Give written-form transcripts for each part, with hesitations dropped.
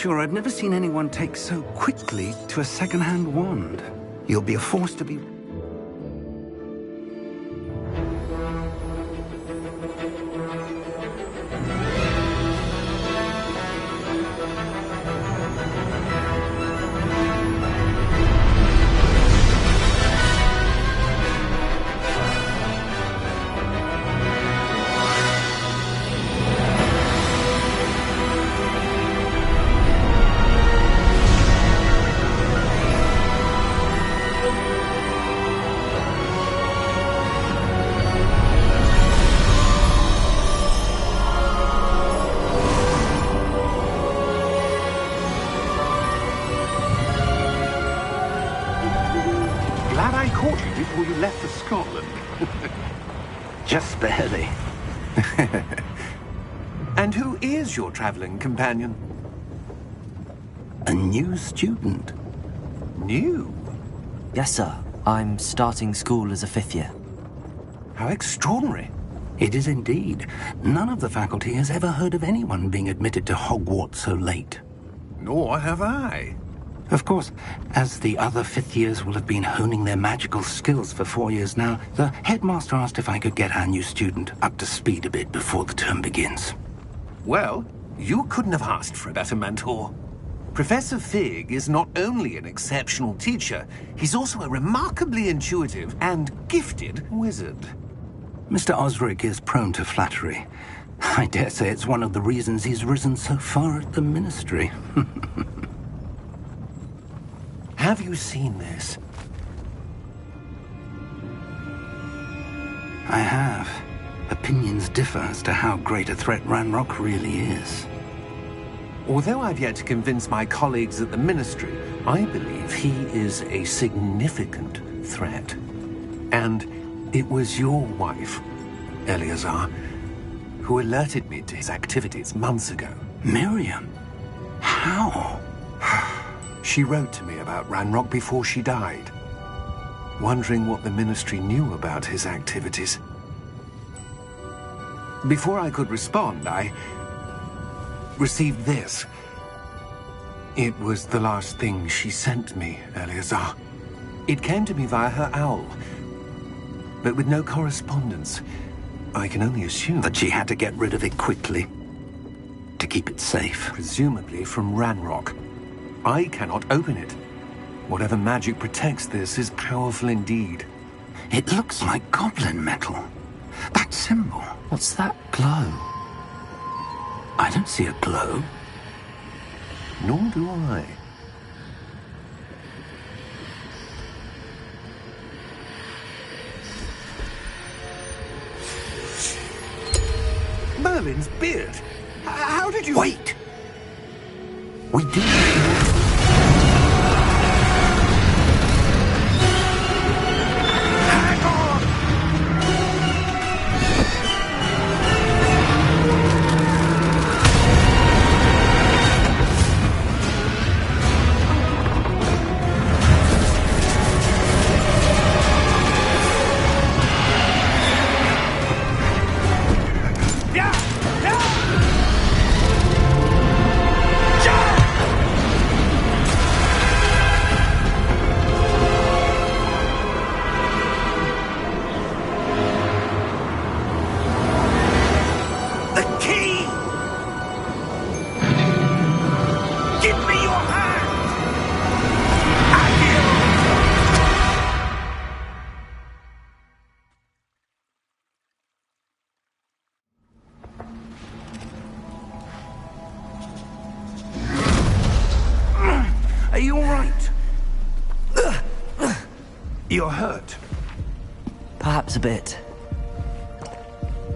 sure, I've never seen anyone take so quickly to a second-hand wand. You'll be a force to be... Before you left for Scotland. Just barely. And who is your traveling companion? A new student. New? Yes, sir. I'm starting school as a 5th year. How extraordinary. It is indeed. None of the faculty has ever heard of anyone being admitted to Hogwarts so late. Nor have I. Of course, as the other 5th years will have been honing their magical skills for 4 years now, the headmaster asked if I could get our new student up to speed a bit before the term begins. Well, you couldn't have asked for a better mentor. Professor Fig is not only an exceptional teacher, he's also a remarkably intuitive and gifted wizard. Mr. Osric is prone to flattery. I dare say it's one of the reasons he's risen so far at the Ministry. Have you seen this? I have. Opinions differ as to how great a threat Ranrock really is. Although I've yet to convince my colleagues at the Ministry, I believe he is a significant threat. And it was your wife, Eleazar, who alerted me to his activities months ago. Miriam? How? She wrote to me about Ranrock before she died, wondering what the Ministry knew about his activities. Before I could respond, I received this. It was the last thing she sent me, Eleazar. It came to me via her owl, but with no correspondence. I can only assume that she had to get rid of it quickly, to keep it safe. Presumably from Ranrock. I cannot open it. Whatever magic protects this is powerful indeed. It looks like goblin metal. That symbol. What's that glow? I don't see a glow. Nor do I. Merlin's beard. How did you... Wait! We do... Are you all right? You're hurt. Perhaps a bit.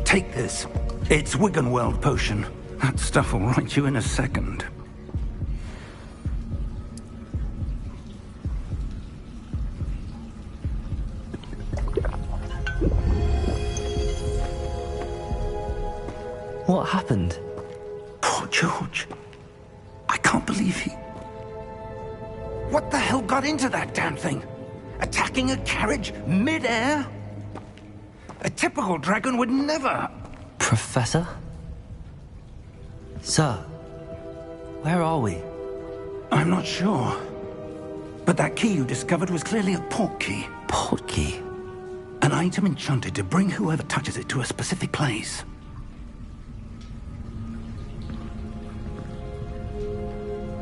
Take this. It's Wiggenweld potion. That stuff will right you in a second. What happened? Poor George. I can't believe he... What the hell got into that damn thing? Attacking a carriage mid-air? A typical dragon would never... Professor? Sir, where are we? I'm not sure. But that key you discovered was clearly a port key. Port key? An item enchanted to bring whoever touches it to a specific place.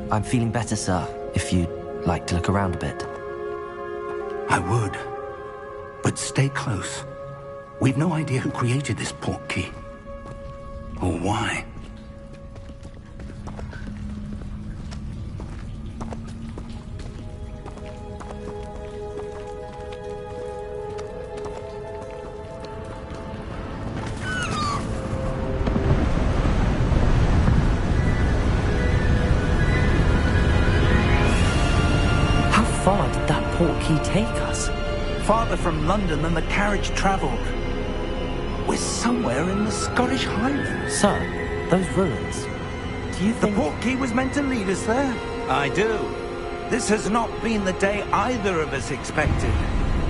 I'm feeling better, sir, if you'd like to look around a bit. I would. But stay close. We've no idea who created this port key. Or why. He take us? Farther from London than the carriage travelled. We're somewhere in the Scottish Highlands. Sir, those ruins. Do you think... The port key was meant to lead us there? I do. This has not been the day either of us expected.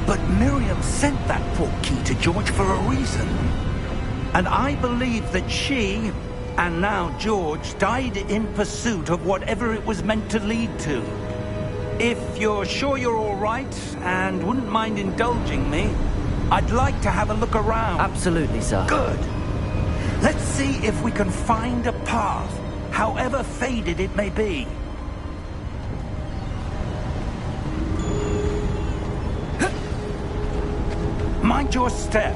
But Miriam sent that port key to George for a reason. And I believe that she, and now George, died in pursuit of whatever it was meant to lead to. If you're sure you're all right, and wouldn't mind indulging me, I'd like to have a look around. Absolutely, sir. Good. Let's see if we can find a path, however faded it may be. Mind your step.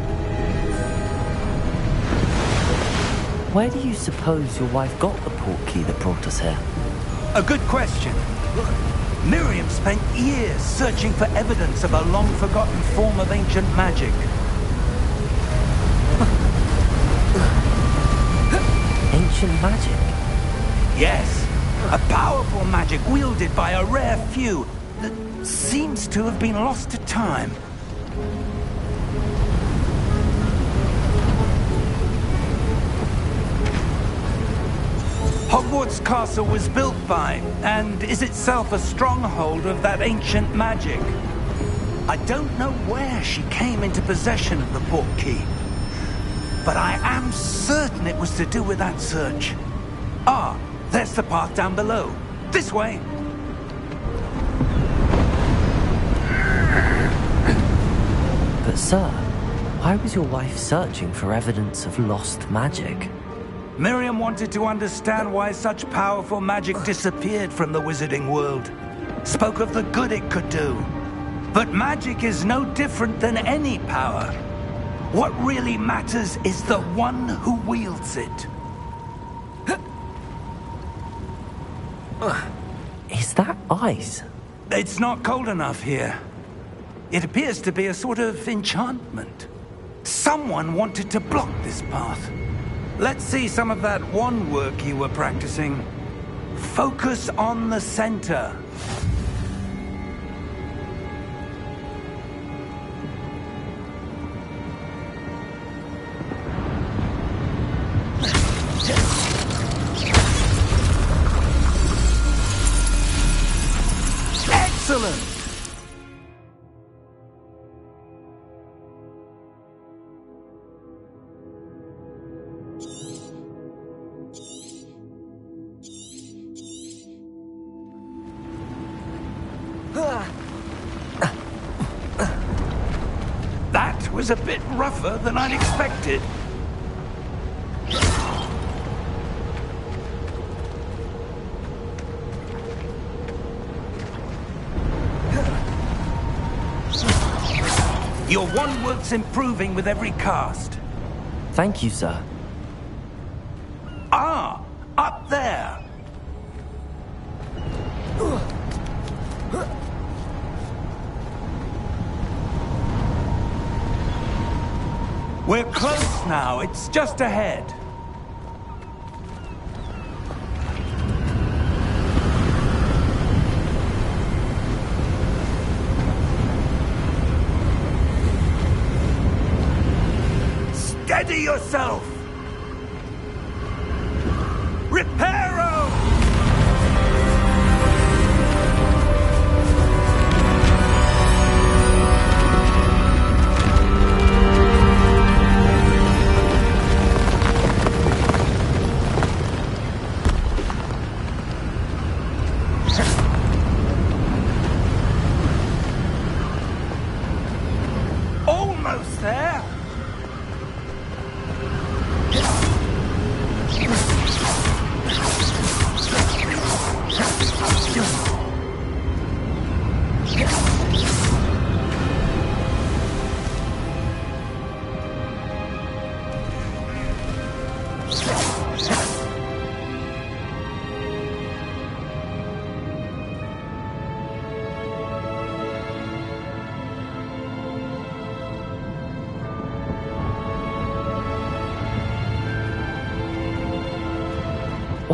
Where do you suppose your wife got the port key that brought us here? A good question. Miriam spent years searching for evidence of a long-forgotten form of ancient magic. Ancient magic? Yes, a powerful magic wielded by a rare few that seems to have been lost to time. Hogwarts Castle was built by, and is itself a stronghold of that ancient magic. I don't know where she came into possession of the port key, but I am certain it was to do with that search. Ah, there's the path down below. This way. But sir, why was your wife searching for evidence of lost magic? Miriam wanted to understand why such powerful magic disappeared from the wizarding world. Spoke of the good it could do. But magic is no different than any power. What really matters is the one who wields it. Is that ice? It's not cold enough here. It appears to be a sort of enchantment. Someone wanted to block this path. Let's see some of that wand work you were practicing. Focus on the center. Excellent! That was a bit rougher than I'd expected. Your wand work's improving with every cast. Thank you, sir. Ah, up there. We're close now. It's just ahead. Steady yourself! Reparo!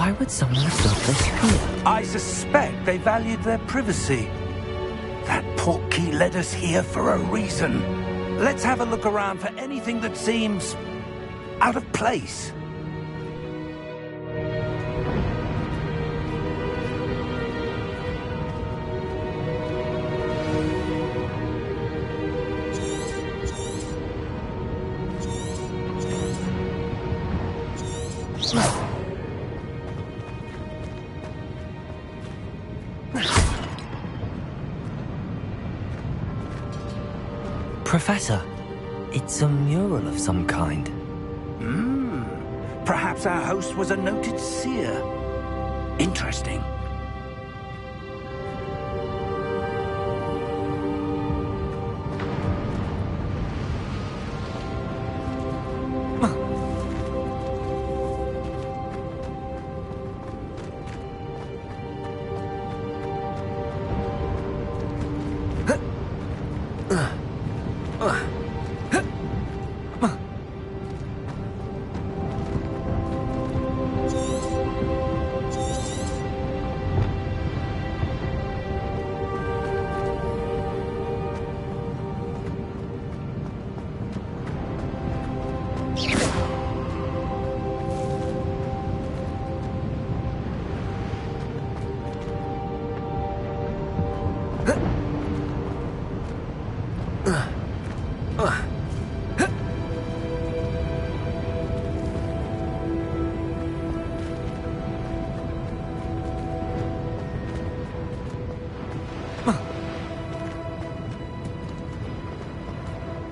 Why would someone have done this here? I suspect they valued their privacy. That portkey led us here for a reason. Let's have a look around for anything that seems out of place. Professor, it's a mural of some kind. Perhaps our host was a noted seer. Interesting.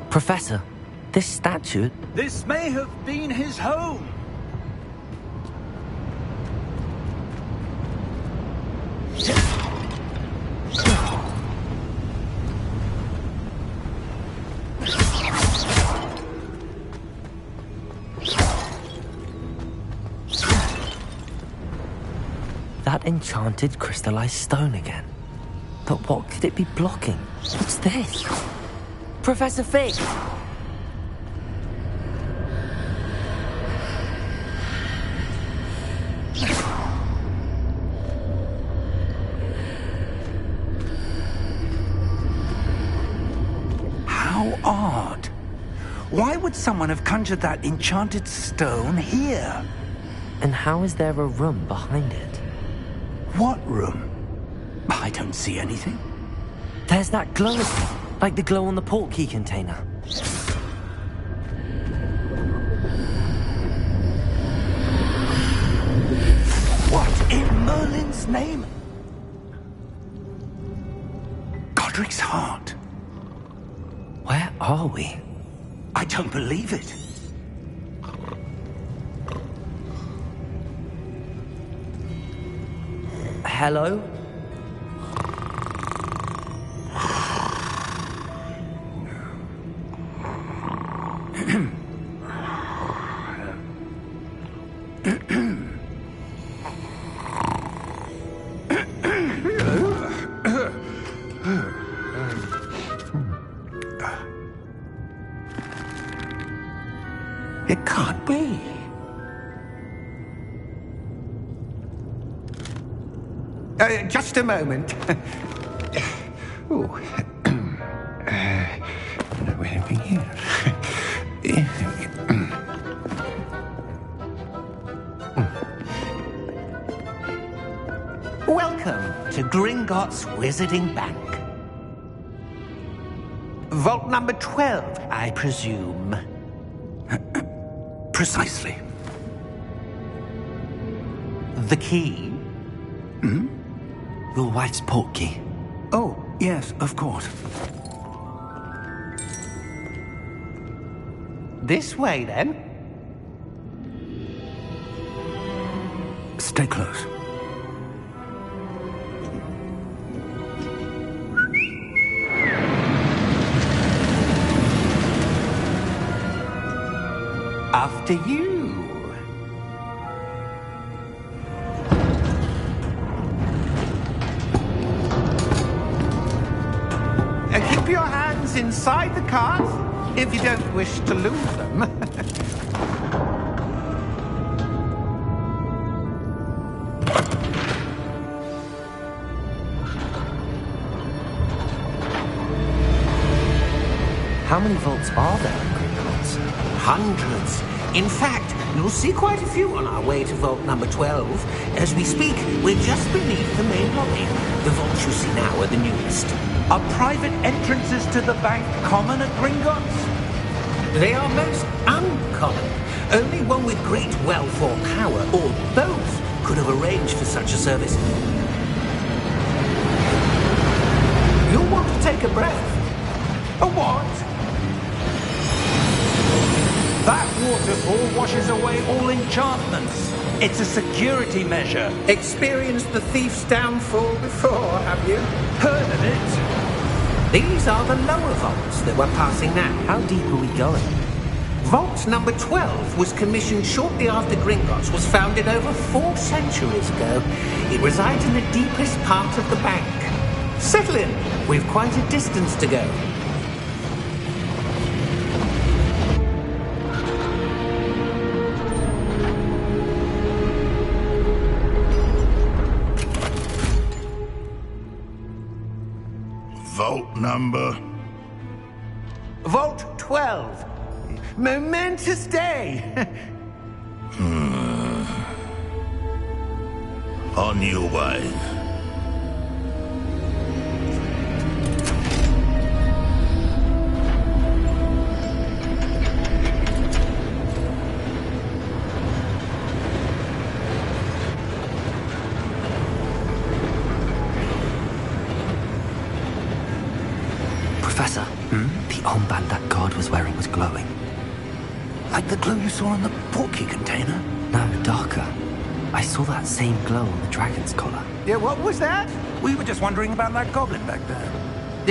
Professor, this statue... This may have been his home. That enchanted crystallized stone again. But what could it be blocking? What's this? Professor Fig! How odd. Why would someone have conjured that enchanted stone here? And how is there a room behind it? What room? I don't see anything. There's that glow, like the glow on the portkey container. What in Merlin's name? Godric's heart. Where are we? I don't believe it. Hello? It can't be. Just a moment. Oh. Welcome to Gringotts Wizarding Bank. Vault number 12, I presume. Precisely. The key? Your wife's portkey. Oh, yes, of course. This way, then. Stay close. After you. Keep your hands inside the cart if you don't wish to lose them. How many vaults are there in Gringotts? Hundreds. In fact, you'll see quite a few on our way to vault number 12. As we speak, we're just beneath the main lobby. The vaults you see now are the newest. Are private entrances to the bank common at Gringotts? They are most uncommon. Only one with great wealth or power, or both, could have arranged for such a service. You'll want to take a breath. A what? That waterfall washes away all enchantments. It's a security measure. Experienced the thief's downfall before, have you? Heard of it? These are the lower vaults that we're passing now. How deep are we going? Vault number 12 was commissioned shortly after Gringotts was founded over 4 centuries ago. It resides in the deepest part of the bank. Settle in. We've quite a distance to go. Vault number? Vault 12. Momentous day. On your way. Professor, the armband that guard was wearing was glowing. Like the glow you saw on the portkey container? No, darker. I saw that same glow on the dragon's collar. Yeah, what was that? We were just wondering about that goblin back there.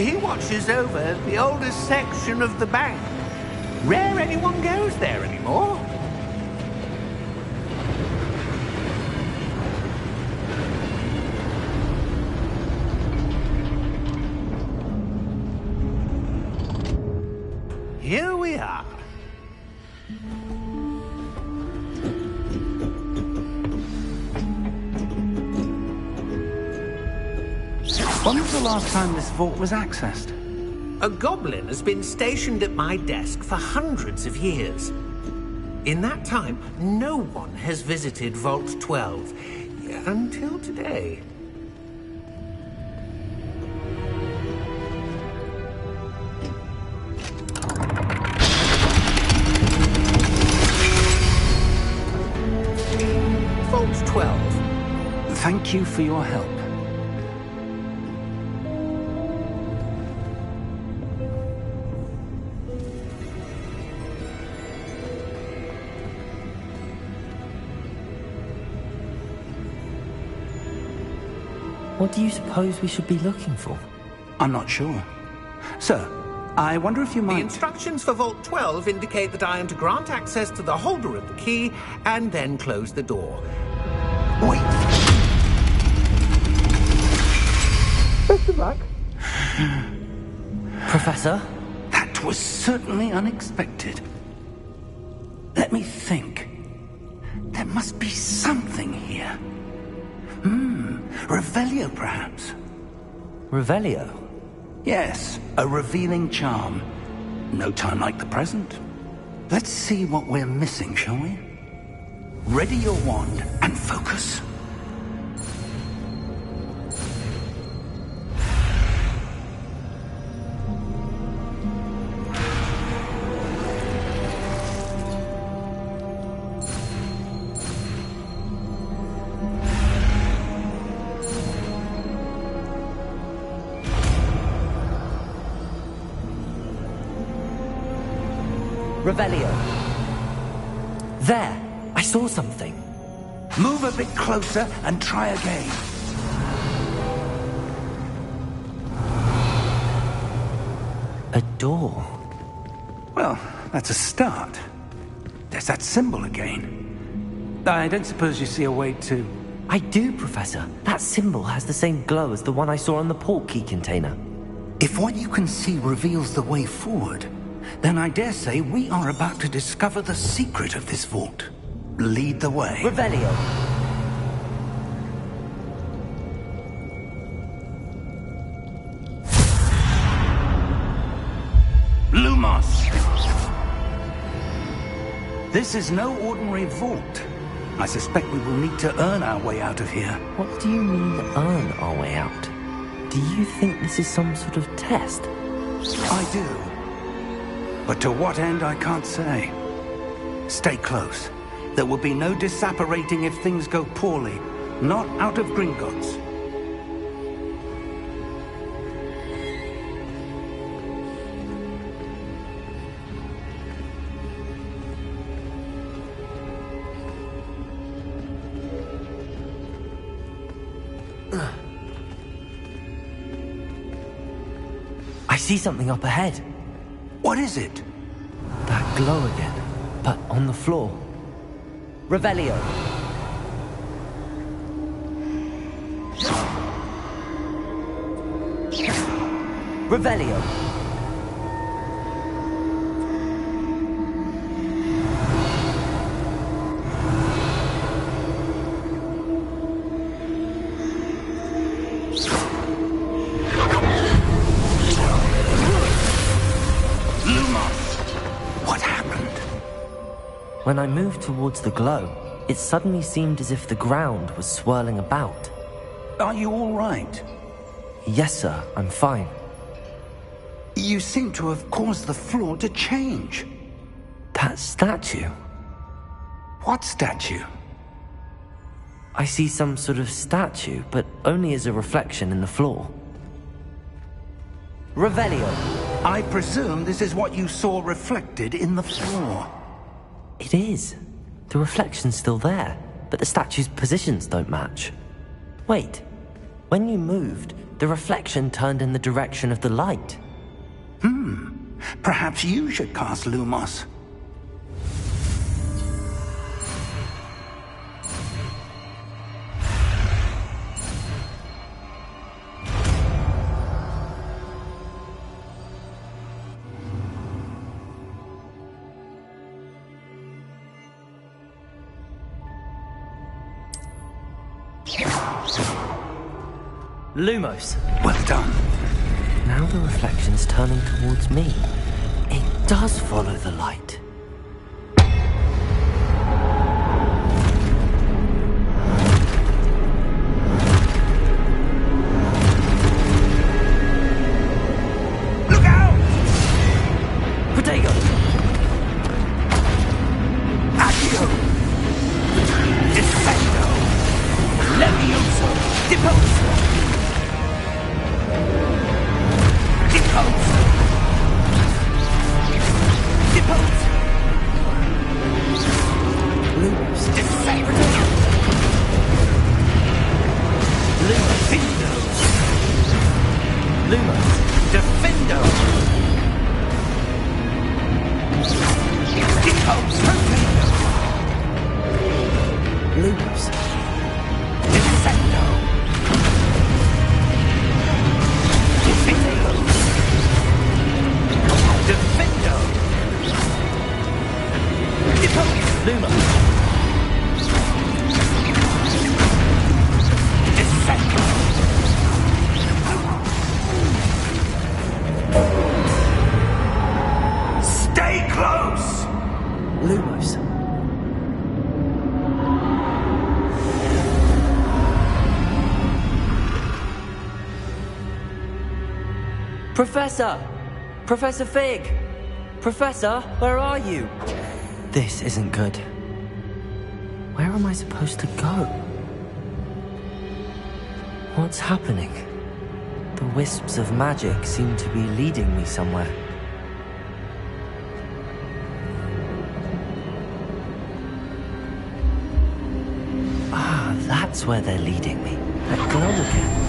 He watches over the oldest section of the bank. Rare anyone goes there anymore. Here we are. When was the last time this vault was accessed? A goblin has been stationed at my desk for hundreds of years. In that time, no one has visited Vault 12 until today. Vault 12. Thank you for your help. What do you suppose we should be looking for? I'm not sure. Sir, I wonder if you The might... instructions for Vault 12 indicate that I am to grant access to the holder of the key and then close the door. Wait! Best of luck. Professor? That was certainly unexpected. Let me think. There must be something here. Revelio, perhaps? Revelio? Yes, a revealing charm. No time like the present. Let's see what we're missing, shall we? Ready your wand and focus. Revelio. There! I saw something. Move a bit closer and try again. A door. Well, that's a start. There's that symbol again. I don't suppose you see a way to... I do, Professor. That symbol has the same glow as the one I saw on the portkey container. If what you can see reveals the way forward, then I dare say we are about to discover the secret of this vault. Lead the way. Revelio. Lumos! This is no ordinary vault. I suspect we will need to earn our way out of here. What do you mean, earn our way out? Do you think this is some sort of test? I do. But to what end, I can't say. Stay close. There will be no disapparating if things go poorly. Not out of Gringotts. I see something up ahead. What is it? That glow again, but on the floor. Revelio. Revelio. When I moved towards the glow, it suddenly seemed as if the ground was swirling about. Are you all right? Yes, sir, I'm fine. You seem to have caused the floor to change. That statue? What statue? I see some sort of statue, but only as a reflection in the floor. Revelio. I presume this is what you saw reflected in the floor. It is. The reflection's still there, but the statue's positions don't match. Wait. When you moved, the reflection turned in the direction of the light. Perhaps you should cast Lumos. Lumos. Well done. Now the reflection's turning towards me. It does follow the light. Look out! Protego! Accio! Defendo! Levioso! Deposo! Depose! Lumos. Defendo! Defendo! Lumos. Defendo! Depose! Lumos. Defendo! Defendo! Defendo! Depose! Lumos. Defendo! Stay close! Lumos. Professor! Professor Fig! Professor, where are you? This isn't good. Where am I supposed to go? What's happening? The wisps of magic seem to be leading me somewhere. Ah, that's where they're leading me. That glow again.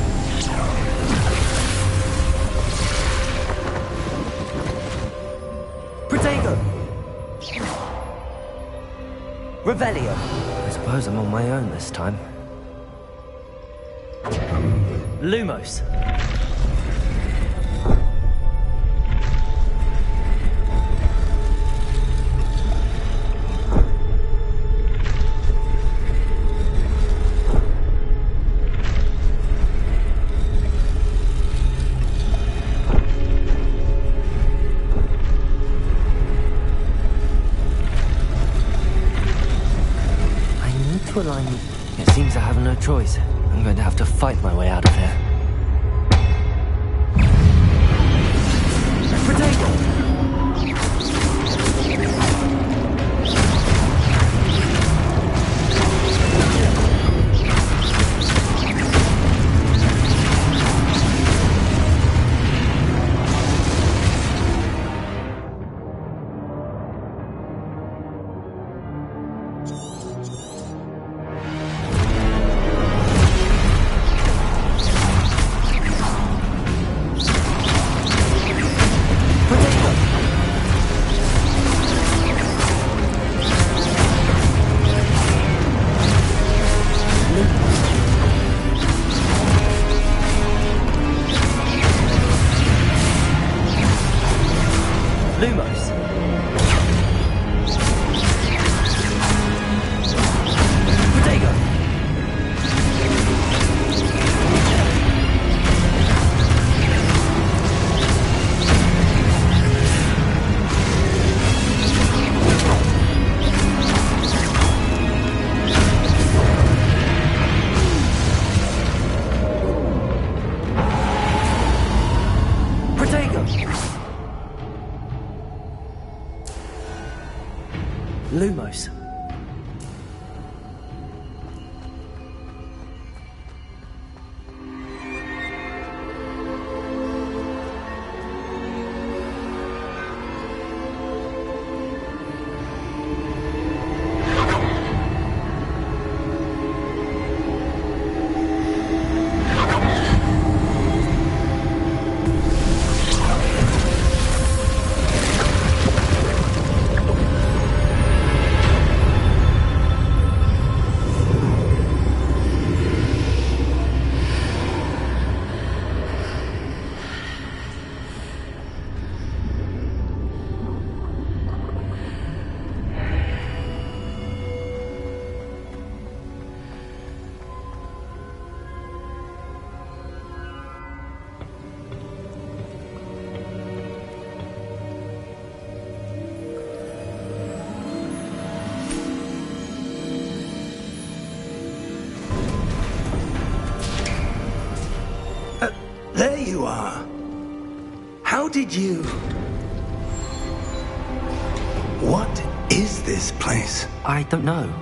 Protego! Revelio. I suppose I'm on my own this time. Lumos. choice. I'm going to have to fight my way out of here. Potato! Lumos. Potato. Lumos. There you are. How did you... What is this place? I don't know.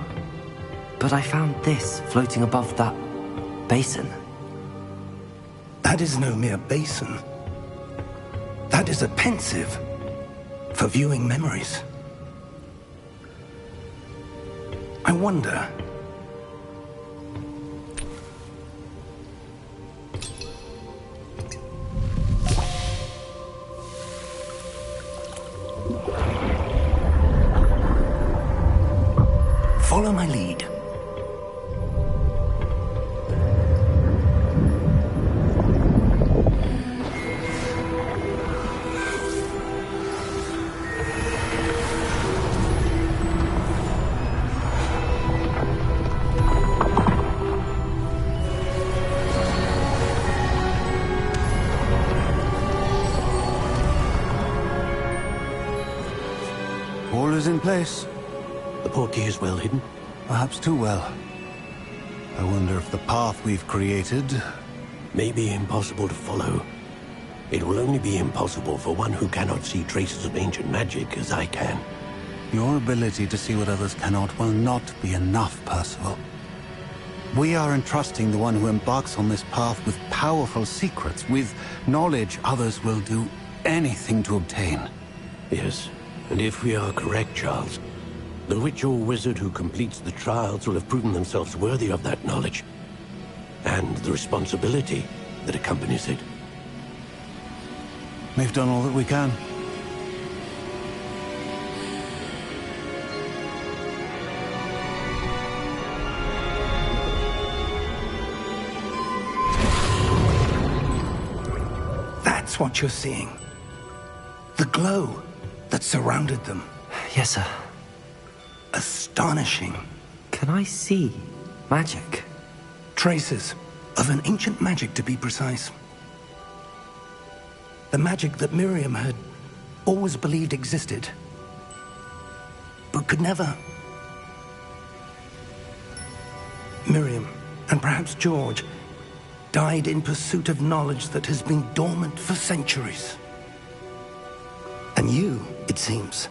But I found this floating above that basin. That is no mere basin. That is a pensive for viewing memories. I wonder... Follow my lead. All is in place. The portkey is well hidden. Perhaps too well. I wonder if the path we've created... May be impossible to follow. It will only be impossible for one who cannot see traces of ancient magic as I can. Your ability to see what others cannot will not be enough, Percival. We are entrusting the one who embarks on this path with powerful secrets, with knowledge others will do anything to obtain. Yes, and if we are correct, Charles, the witch or wizard who completes the trials will have proven themselves worthy of that knowledge, and the responsibility that accompanies it. We've done all that we can. That's what you're seeing. The glow that surrounded them. Yes, sir. Astonishing. Can I see magic? Traces of an ancient magic, to be precise. The magic that Miriam had always believed existed, but could never. Miriam And perhaps George died in pursuit of knowledge that has been dormant for centuries. And you, it seems,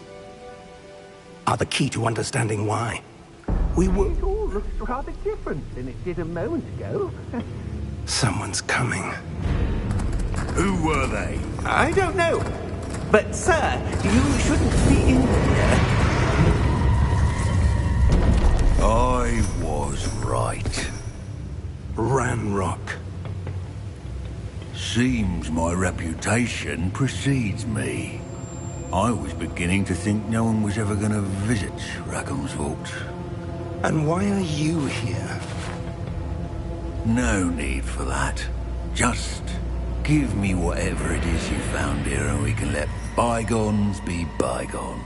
are the key to understanding why. We were... It all looks rather different than it did a moment ago. Someone's coming. Who were they? I don't know. But, sir, you shouldn't be in here. I was right. Ranrock. Seems my reputation precedes me. I was beginning to think no one was ever going to visit Rackham's vault. And why are you here? No need for that. Just give me whatever it is you found here and we can let bygones be bygones.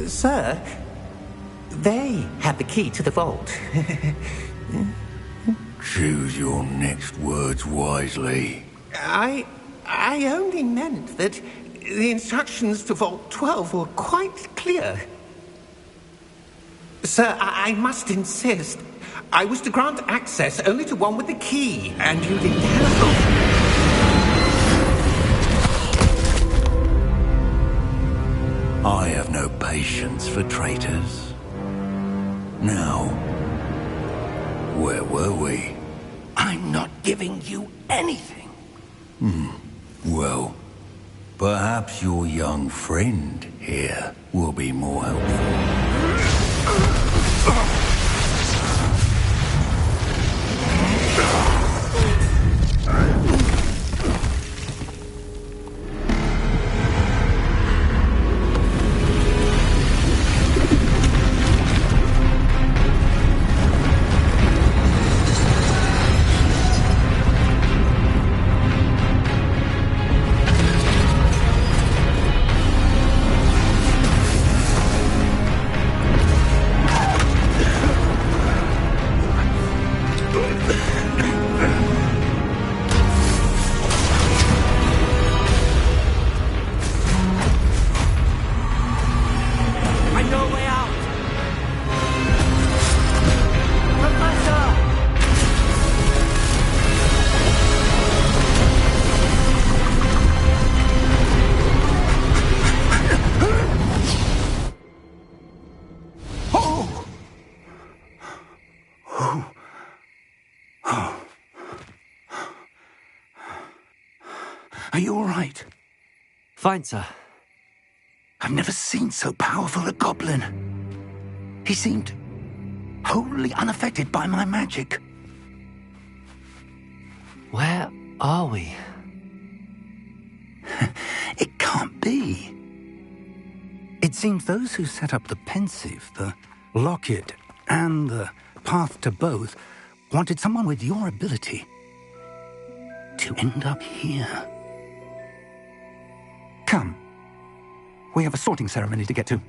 Sir, they have the key to the vault. Choose your next words wisely. I only meant that the instructions to Vault 12 were quite clear. Sir, I must insist. I was to grant access only to one with the key, and you didn't have... I have no patience for traitors. Now, where were we? I'm not giving you anything. Well, perhaps your young friend here will be more helpful. Are you all right? Fine, sir. I've never seen so powerful a goblin. He seemed wholly unaffected by my magic. Where are we? It can't be. It seems those who set up the pensive, the locket, and the path to both wanted someone with your ability to end up here. Come. We have a sorting ceremony to get to.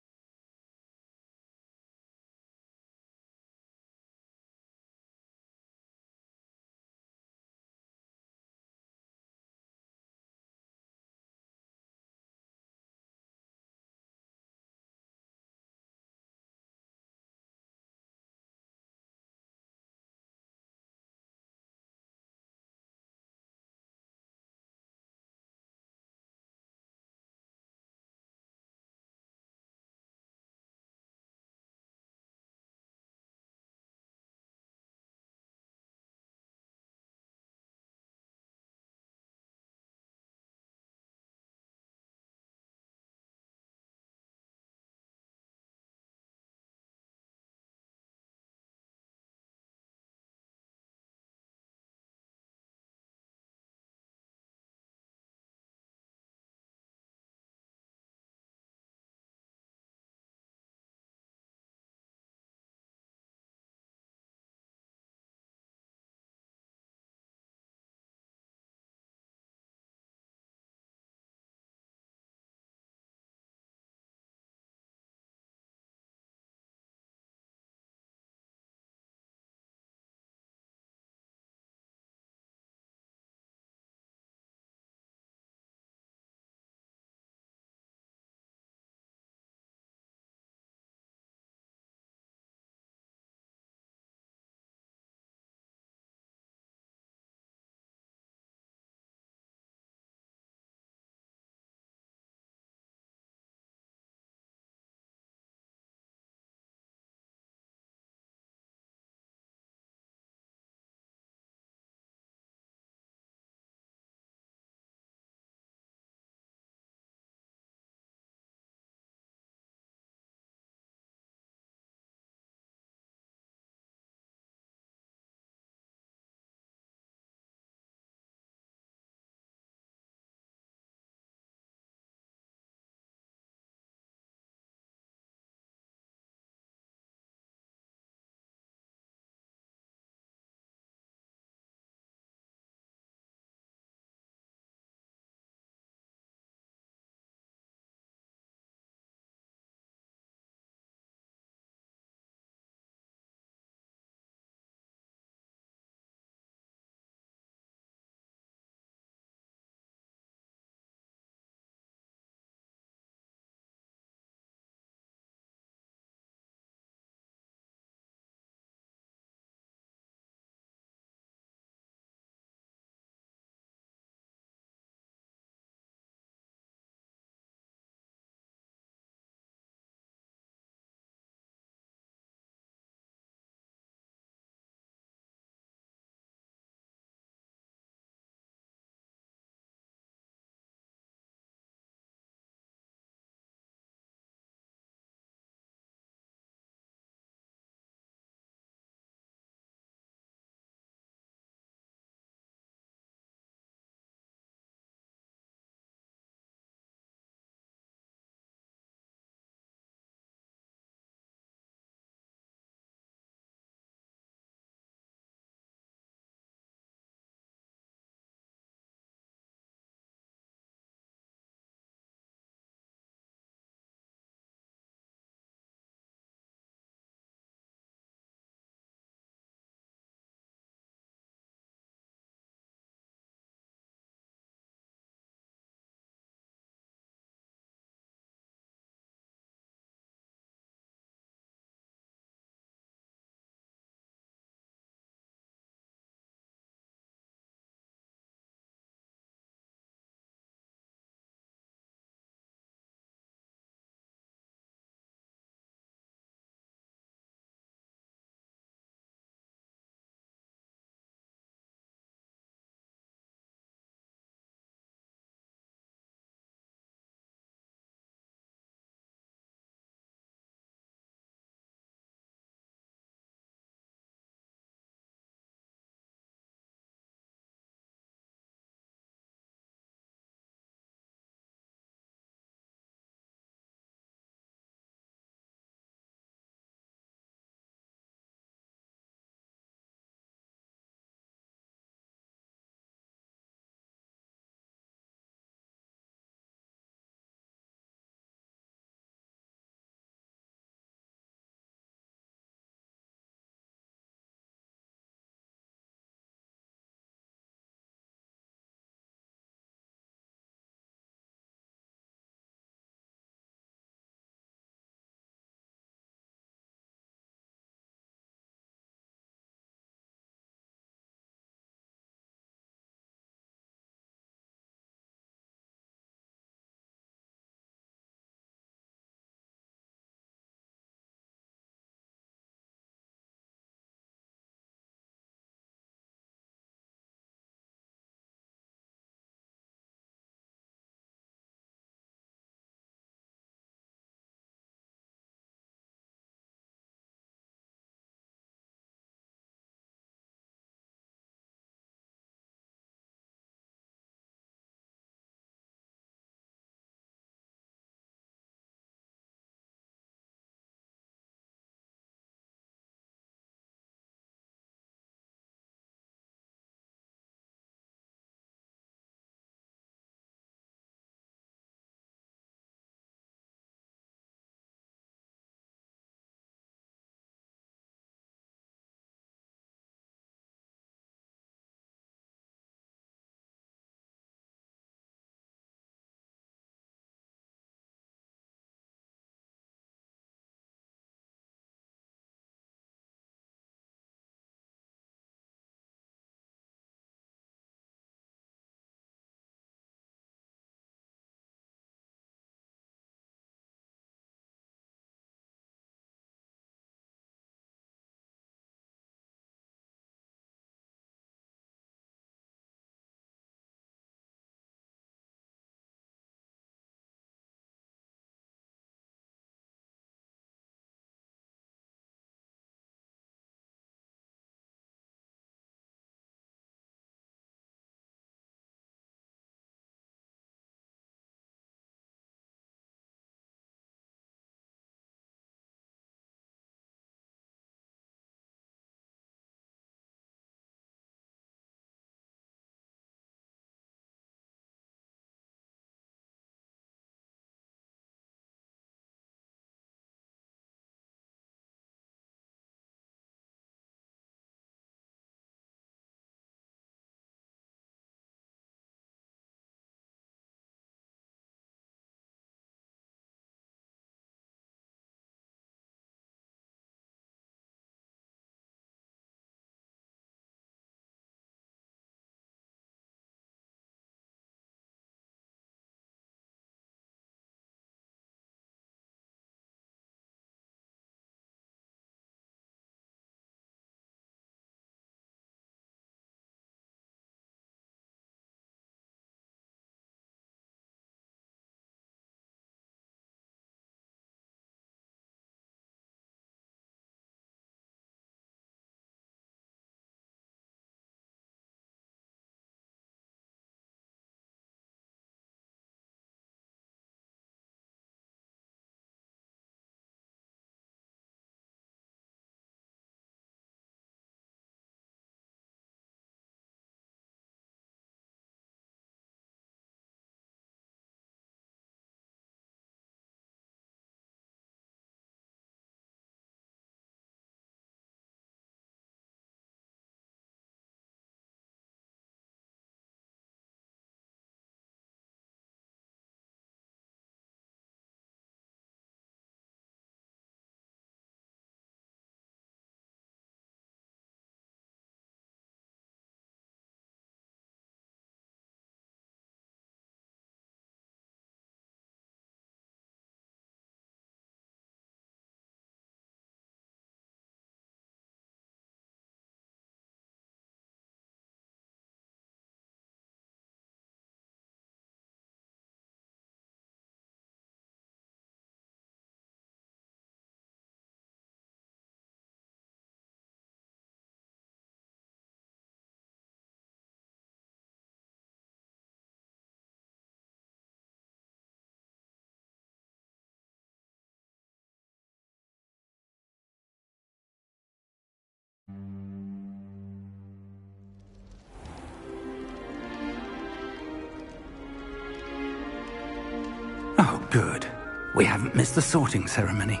Good. We haven't missed the sorting ceremony.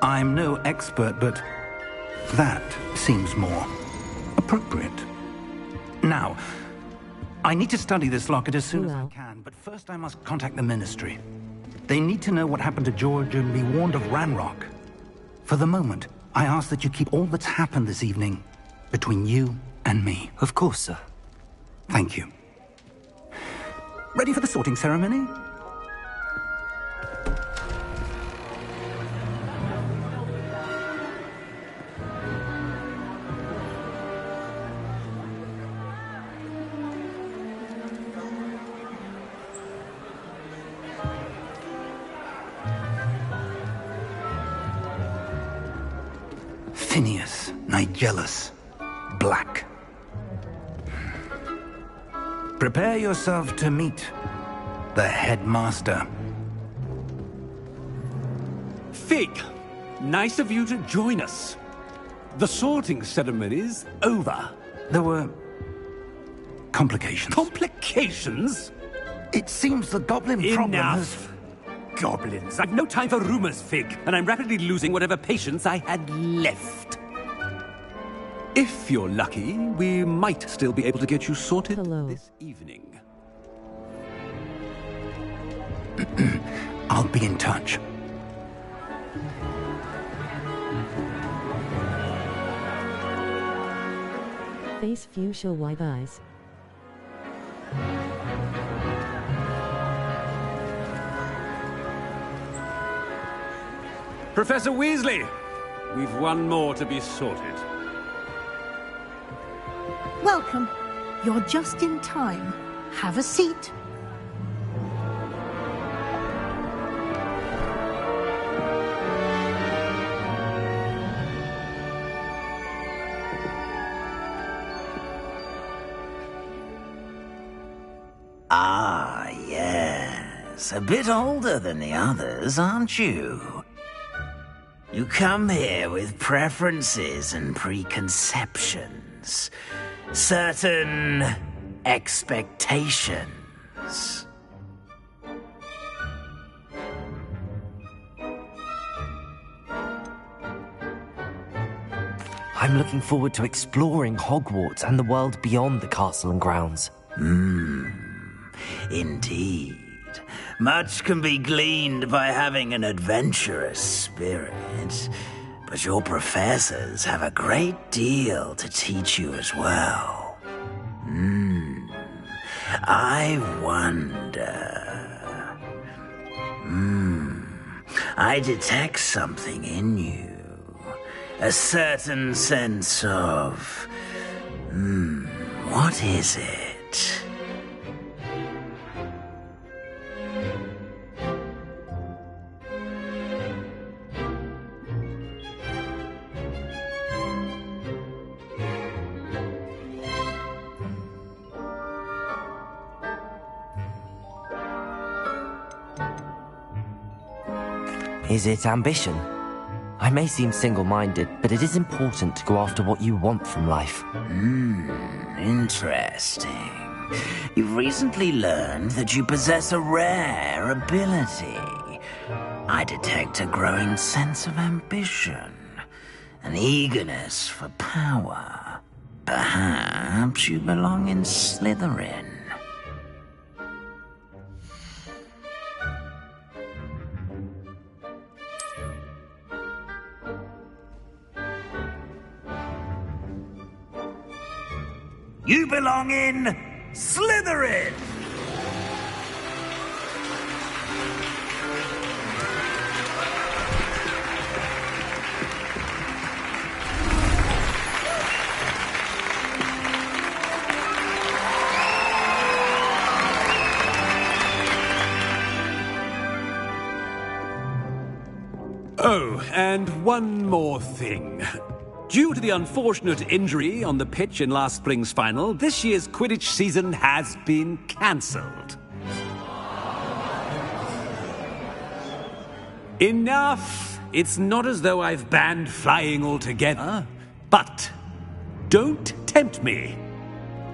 I'm no expert, but that seems more appropriate. Now, I need to study this locket as soon as I can, but first I must contact the Ministry. They need to know what happened to George and be warned of Ranrock. For the moment, I ask that you keep all that's happened this evening between you and me. Of course, sir. Thank you. Ready for the sorting ceremony? Phineas, Nigellus, Black. Prepare yourself to meet the headmaster. Fig, nice of you to join us. The sorting ceremony's over. There were complications. Complications? It seems the goblin problem has... Enough! Goblins. I've no time for rumors, Fig, and I'm rapidly losing whatever patience I had left. If you're lucky, we might still be able to get you sorted this evening. I'll be in touch. Face fuchsia white eyes. Professor Weasley, we've one more to be sorted. Welcome. You're just in time. Have a seat. Ah, yes. A bit older than the others, aren't you? You come here with preferences and preconceptions. Certain expectations. I'm looking forward to exploring Hogwarts and the world beyond the castle and grounds. Indeed. Much can be gleaned by having an adventurous spirit, but your professors have a great deal to teach you as well. I wonder... I detect something in you. A certain sense of... what is it? Is it ambition? I may seem single-minded, but it is important to go after what you want from life. Interesting. You've recently learned that you possess a rare ability. I detect a growing sense of ambition, an eagerness for power. Perhaps you belong in Slytherin. You belong in Slytherin! Oh, and one more thing. Due to the unfortunate injury on the pitch in last spring's final, this year's Quidditch season has been cancelled. Enough! It's not as though I've banned flying altogether, but don't tempt me.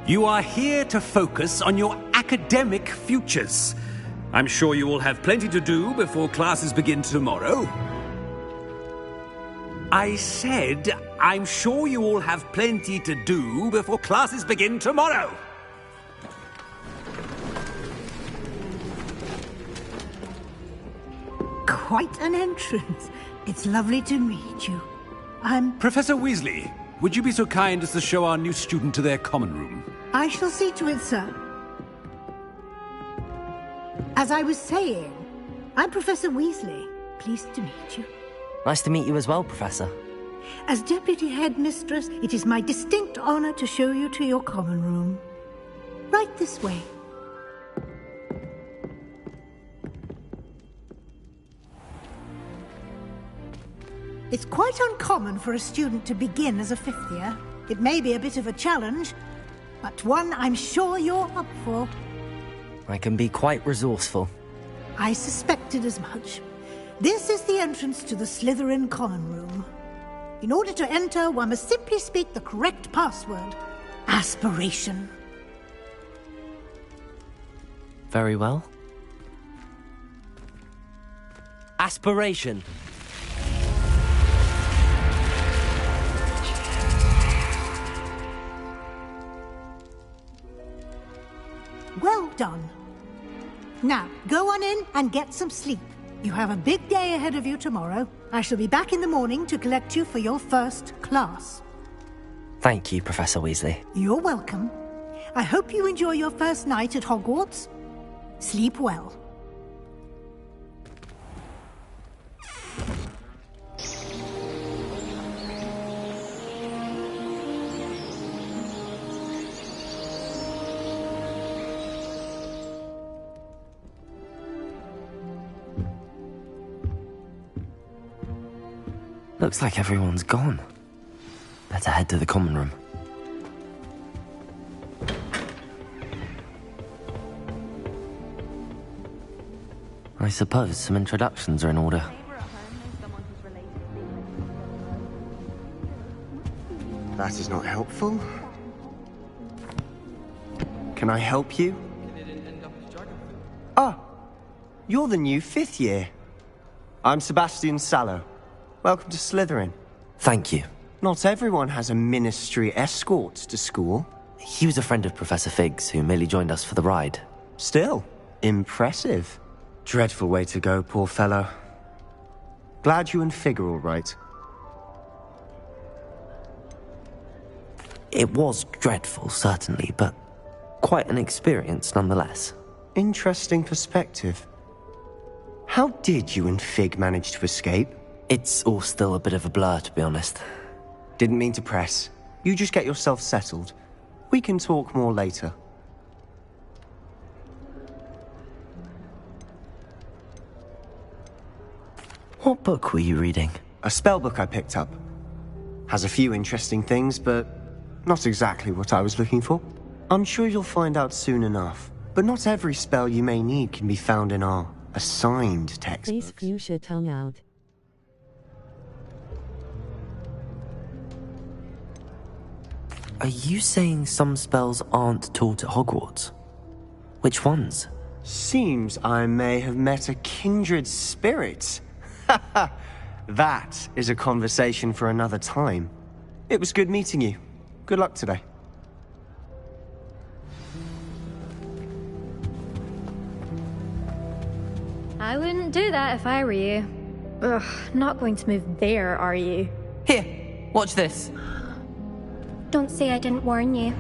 You are here to focus on your academic futures. I'm sure you all have plenty to do before classes begin tomorrow. I said, I'm sure you all have plenty to do before classes begin tomorrow. Quite an entrance. It's lovely to meet you. Professor Weasley, would you be so kind as to show our new student to their common room? I shall see to it, sir. As I was saying, I'm Professor Weasley. Pleased to meet you. Nice to meet you as well, Professor. As Deputy Headmistress, it is my distinct honor to show you to your common room. Right this way. It's quite uncommon for a student to begin as a fifth year. It may be a bit of a challenge, but one I'm sure you're up for. I can be quite resourceful. I suspected as much. This is the entrance to the Slytherin common room. In order to enter, one must simply speak the correct password. Aspiration. Very well. Aspiration. Well done. Now, go on in and get some sleep. You have a big day ahead of you tomorrow. I shall be back in the morning to collect you for your first class. Thank you, Professor Weasley. You're welcome. I hope you enjoy your first night at Hogwarts. Sleep well. Looks like everyone's gone. Better head to the common room. I suppose some introductions are in order. That is not helpful. Can I help you? Ah, you're the new fifth year. I'm Sebastian Sallow. Welcome to Slytherin. Thank you. Not everyone has a ministry escort to school. He was a friend of Professor Fig's who merely joined us for the ride. Still, impressive. Dreadful way to go, poor fellow. Glad you and Fig are all right. It was dreadful, certainly, but quite an experience nonetheless. Interesting perspective. How did you and Fig manage to escape? It's all still a bit of a blur, to be honest. Didn't mean to press. You just get yourself settled. We can talk more later. What book were you reading? A spell book I picked up. Has a few interesting things, but not exactly what I was looking for. I'm sure you'll find out soon enough. But not every spell you may need can be found in our assigned textbooks. Please fuse your tongue out. Are you saying some spells aren't taught at Hogwarts? Which ones? Seems I may have met a kindred spirit. That is a conversation for another time. It was good meeting you. Good luck today. I wouldn't do that if I were you. Ugh, not going to move there, are you? Here, watch this. Don't say I didn't warn you.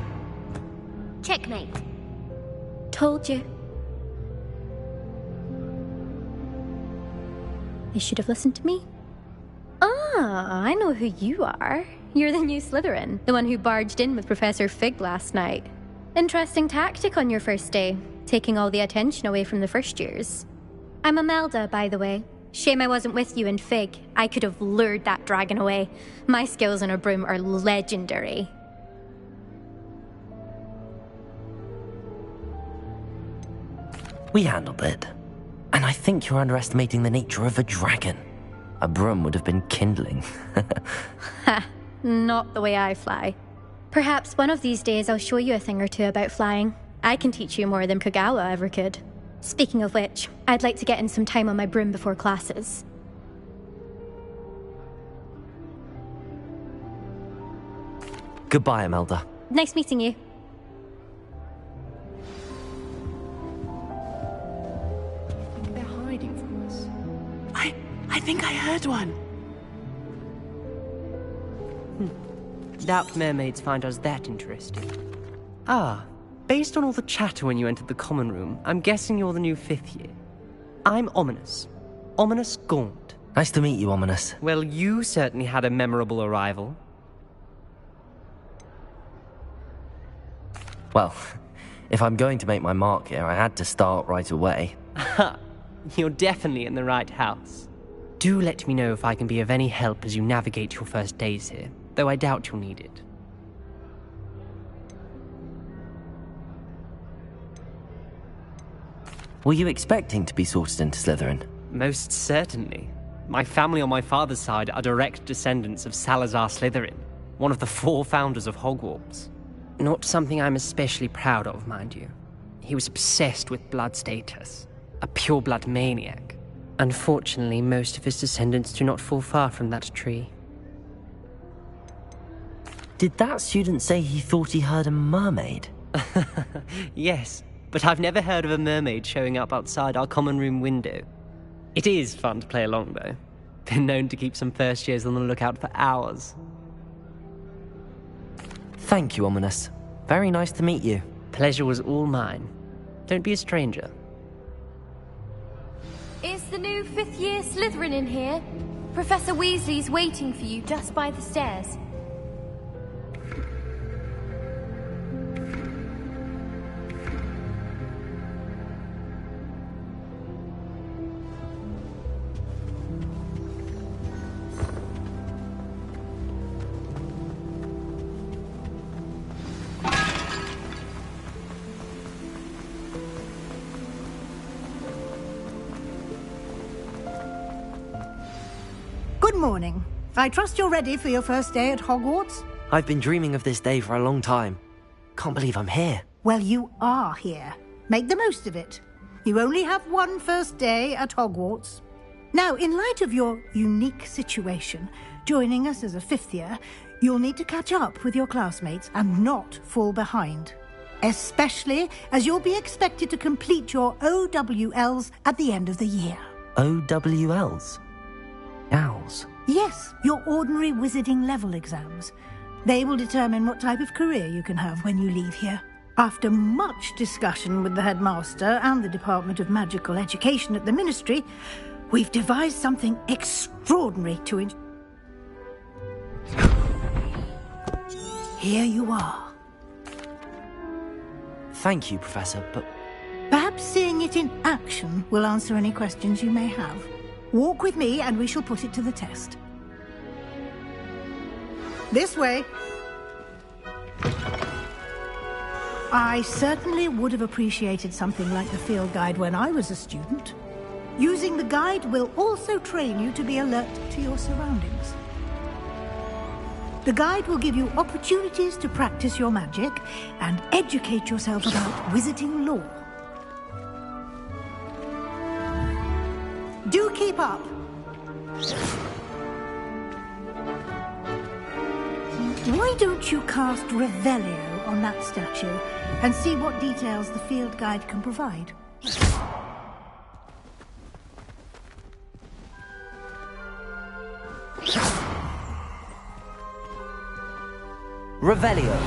Checkmate. Told you. You should have listened to me. Ah, I know who you are. You're the new Slytherin, the one who barged in with Professor Fig last night. Interesting tactic on your first day, taking all the attention away from the first years. I'm Imelda, by the way. Shame I wasn't with you in Fig. I could have lured that dragon away. My skills on a broom are legendary. We handled it. And I think you're underestimating the nature of a dragon. A broom would have been kindling. Ha, not the way I fly. Perhaps one of these days I'll show you a thing or two about flying. I can teach you more than Kogawa ever could. Speaking of which, I'd like to get in some time on my broom before classes. Goodbye, Imelda. Nice meeting you. They're hiding from us. I think I heard one. Doubt mermaids find us that interesting. Ah, based on all the chatter when you entered the common room, I'm guessing you're the new 5th year. I'm Ominous. Ominous Gaunt. Nice to meet you, Ominous. Well, you certainly had a memorable arrival. Well, if I'm going to make my mark here, I had to start right away. Ha! You're definitely in the right house. Do let me know if I can be of any help as you navigate your first days here, though I doubt you'll need it. Were you expecting to be sorted into Slytherin? Most certainly. My family on my father's side are direct descendants of Salazar Slytherin, one of the 4 founders of Hogwarts. Not something I'm especially proud of, mind you. He was obsessed with blood status, a pure-blood maniac. Unfortunately, most of his descendants do not fall far from that tree. Did that student say he thought he heard a mermaid? Yes, but I've never heard of a mermaid showing up outside our common room window. It is fun to play along, though. Been known to keep some first years on the lookout for hours. Thank you, Ominous. Very nice to meet you. Pleasure was all mine. Don't be a stranger. Is the new 5th year Slytherin in here? Professor Weasley's waiting for you just by the stairs. Good morning. I trust you're ready for your first day at Hogwarts? I've been dreaming of this day for a long time. Can't believe I'm here. Well, you are here. Make the most of it. You only have one first day at Hogwarts. Now, in light of your unique situation, joining us as a 5th year, you'll need to catch up with your classmates and not fall behind. Especially as you'll be expected to complete your OWLs at the end of the year. OWLs? Owls? Yes, your ordinary wizarding level exams. They will determine what type of career you can have when you leave here. After much discussion with the headmaster and the Department of Magical Education at the Ministry, we've devised something extraordinary to Here you are. Thank you, Professor, but... Perhaps seeing it in action will answer any questions you may have. Walk with me and we shall put it to the test. This way. I certainly would have appreciated something like the field guide when I was a student. Using the guide will also train you to be alert to your surroundings. The guide will give you opportunities to practice your magic and educate yourself about wizarding lore. Do keep up. Why don't you cast Revelio on that statue and see what details the field guide can provide? Revelio.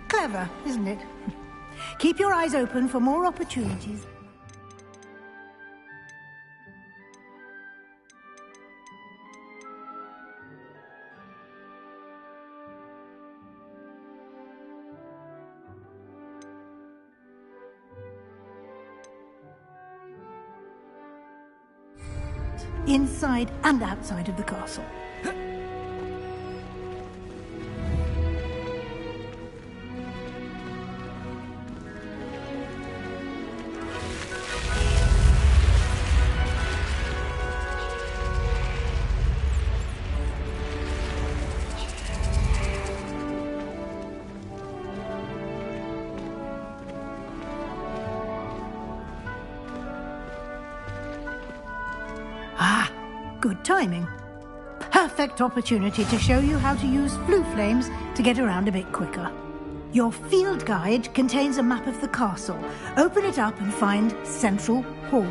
Clever, isn't it? Keep your eyes open for more opportunities. inside and outside of the castle. Good timing. Perfect opportunity to show you how to use flue flames to get around a bit quicker. Your field guide contains a map of the castle. Open it up and find Central Hall.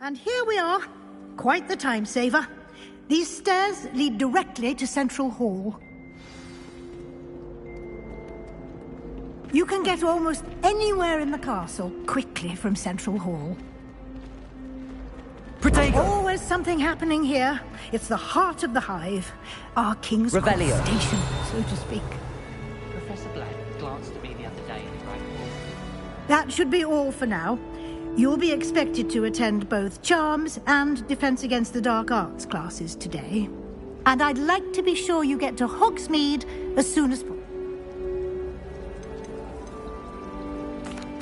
And here we are. Quite the time saver. These stairs lead directly to Central Hall. You can get almost anywhere in the castle quickly from Central Hall. Protego! Always something happening here. It's the heart of the hive. Our king's Revelio. station, so to speak. Professor Black glanced at me the other day in the right hall. That should be all for now. You'll be expected to attend both Charms and Defense Against the Dark Arts classes today. And I'd like to be sure you get to Hogsmeade as soon as possible.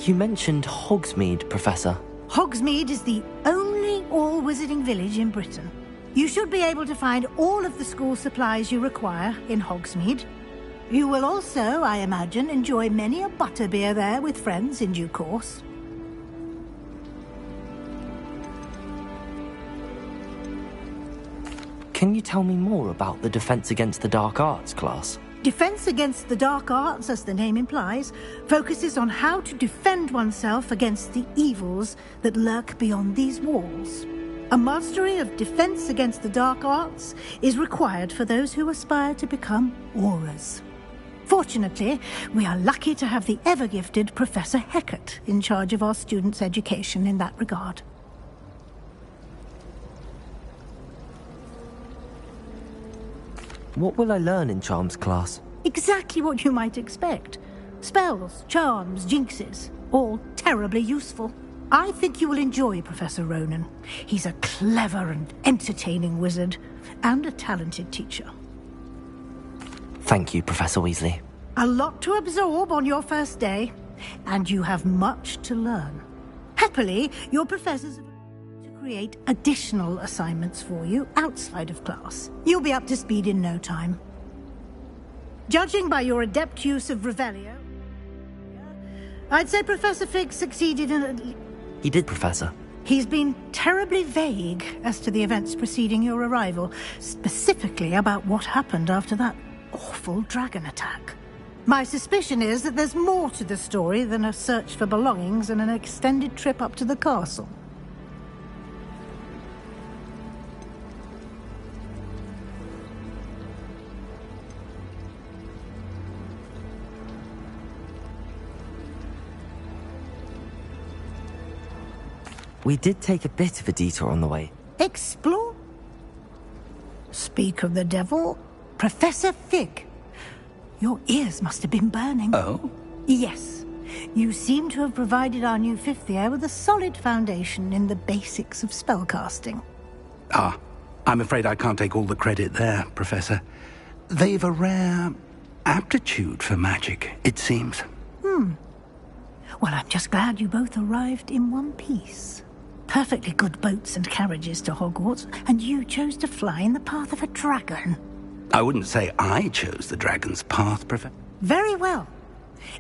You mentioned Hogsmeade, Professor. Hogsmeade is the only all-wizarding village in Britain. You should be able to find all of the school supplies you require in Hogsmeade. You will also, I imagine, enjoy many a butterbeer there with friends in due course. Can you tell me more about the Defense Against the Dark Arts class? Defense Against the Dark Arts, as the name implies, focuses on how to defend oneself against the evils that lurk beyond these walls. A mastery of Defense Against the Dark Arts is required for those who aspire to become Aurors. Fortunately, we are lucky to have the ever-gifted Professor Hecat in charge of our students' education in that regard. What will I learn in Charms class? Exactly what you might expect. Spells, charms, jinxes, all terribly useful. I think you will enjoy Professor Ronan. He's a clever and entertaining wizard, and a talented teacher. Thank you, Professor Weasley. A lot to absorb on your first day, and you have much to learn. Happily, your professors have create additional assignments for you outside of class. You'll be up to speed in no time. Judging by your adept use of Revelio, I'd say Professor Fig succeeded in... He did, Professor. He's been terribly vague as to the events preceding your arrival, specifically about what happened after that awful dragon attack. My suspicion is that there's more to the story than a search for belongings and an extended trip up to the castle. We did take a bit of a detour on the way. Explore? Speak of the devil, Professor Fig. Your ears must have been burning. Oh? Yes. You seem to have provided our new fifth year with a solid foundation in the basics of spellcasting. Ah, I'm afraid I can't take all the credit there, Professor. They've a rare aptitude for magic, it seems. Well, I'm just glad you both arrived in one piece. Perfectly good boats and carriages to Hogwarts, and you chose to fly in the path of a dragon. I wouldn't say I chose the dragon's path, Professor. Very well.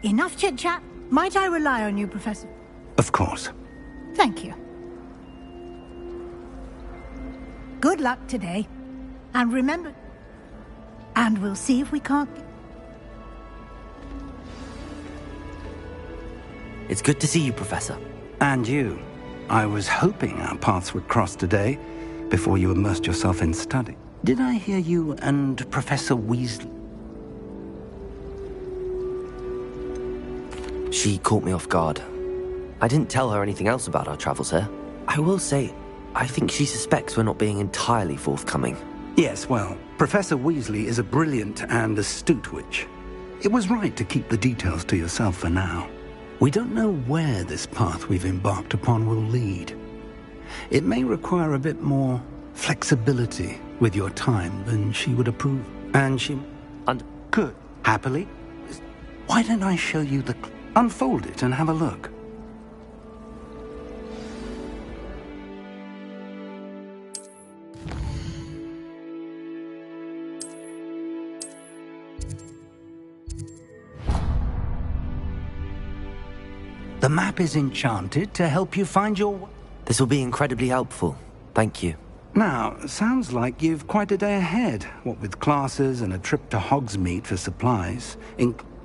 Enough chit-chat. Might I rely on you, Professor? Of course. Thank you. Good luck today. And remember... And we'll see if we can't... It's good to see you, Professor. And you. I was hoping our paths would cross today, before you immersed yourself in study. Did I hear you and Professor Weasley? She caught me off guard. I didn't tell her anything else about our travels here. I will say, I think she suspects we're not being entirely forthcoming. Yes, well, Professor Weasley is a brilliant and astute witch. It was right to keep the details to yourself for now. We don't know where this path we've embarked upon will lead. It may require a bit more flexibility with your time than she would approve. And she... Good. Happily? Why don't I show you the... Unfold it and have a look. The map is enchanted to help you find your... This will be incredibly helpful. Thank you. Now, sounds like you've quite a day ahead, what with classes and a trip to Hogsmeade for supplies.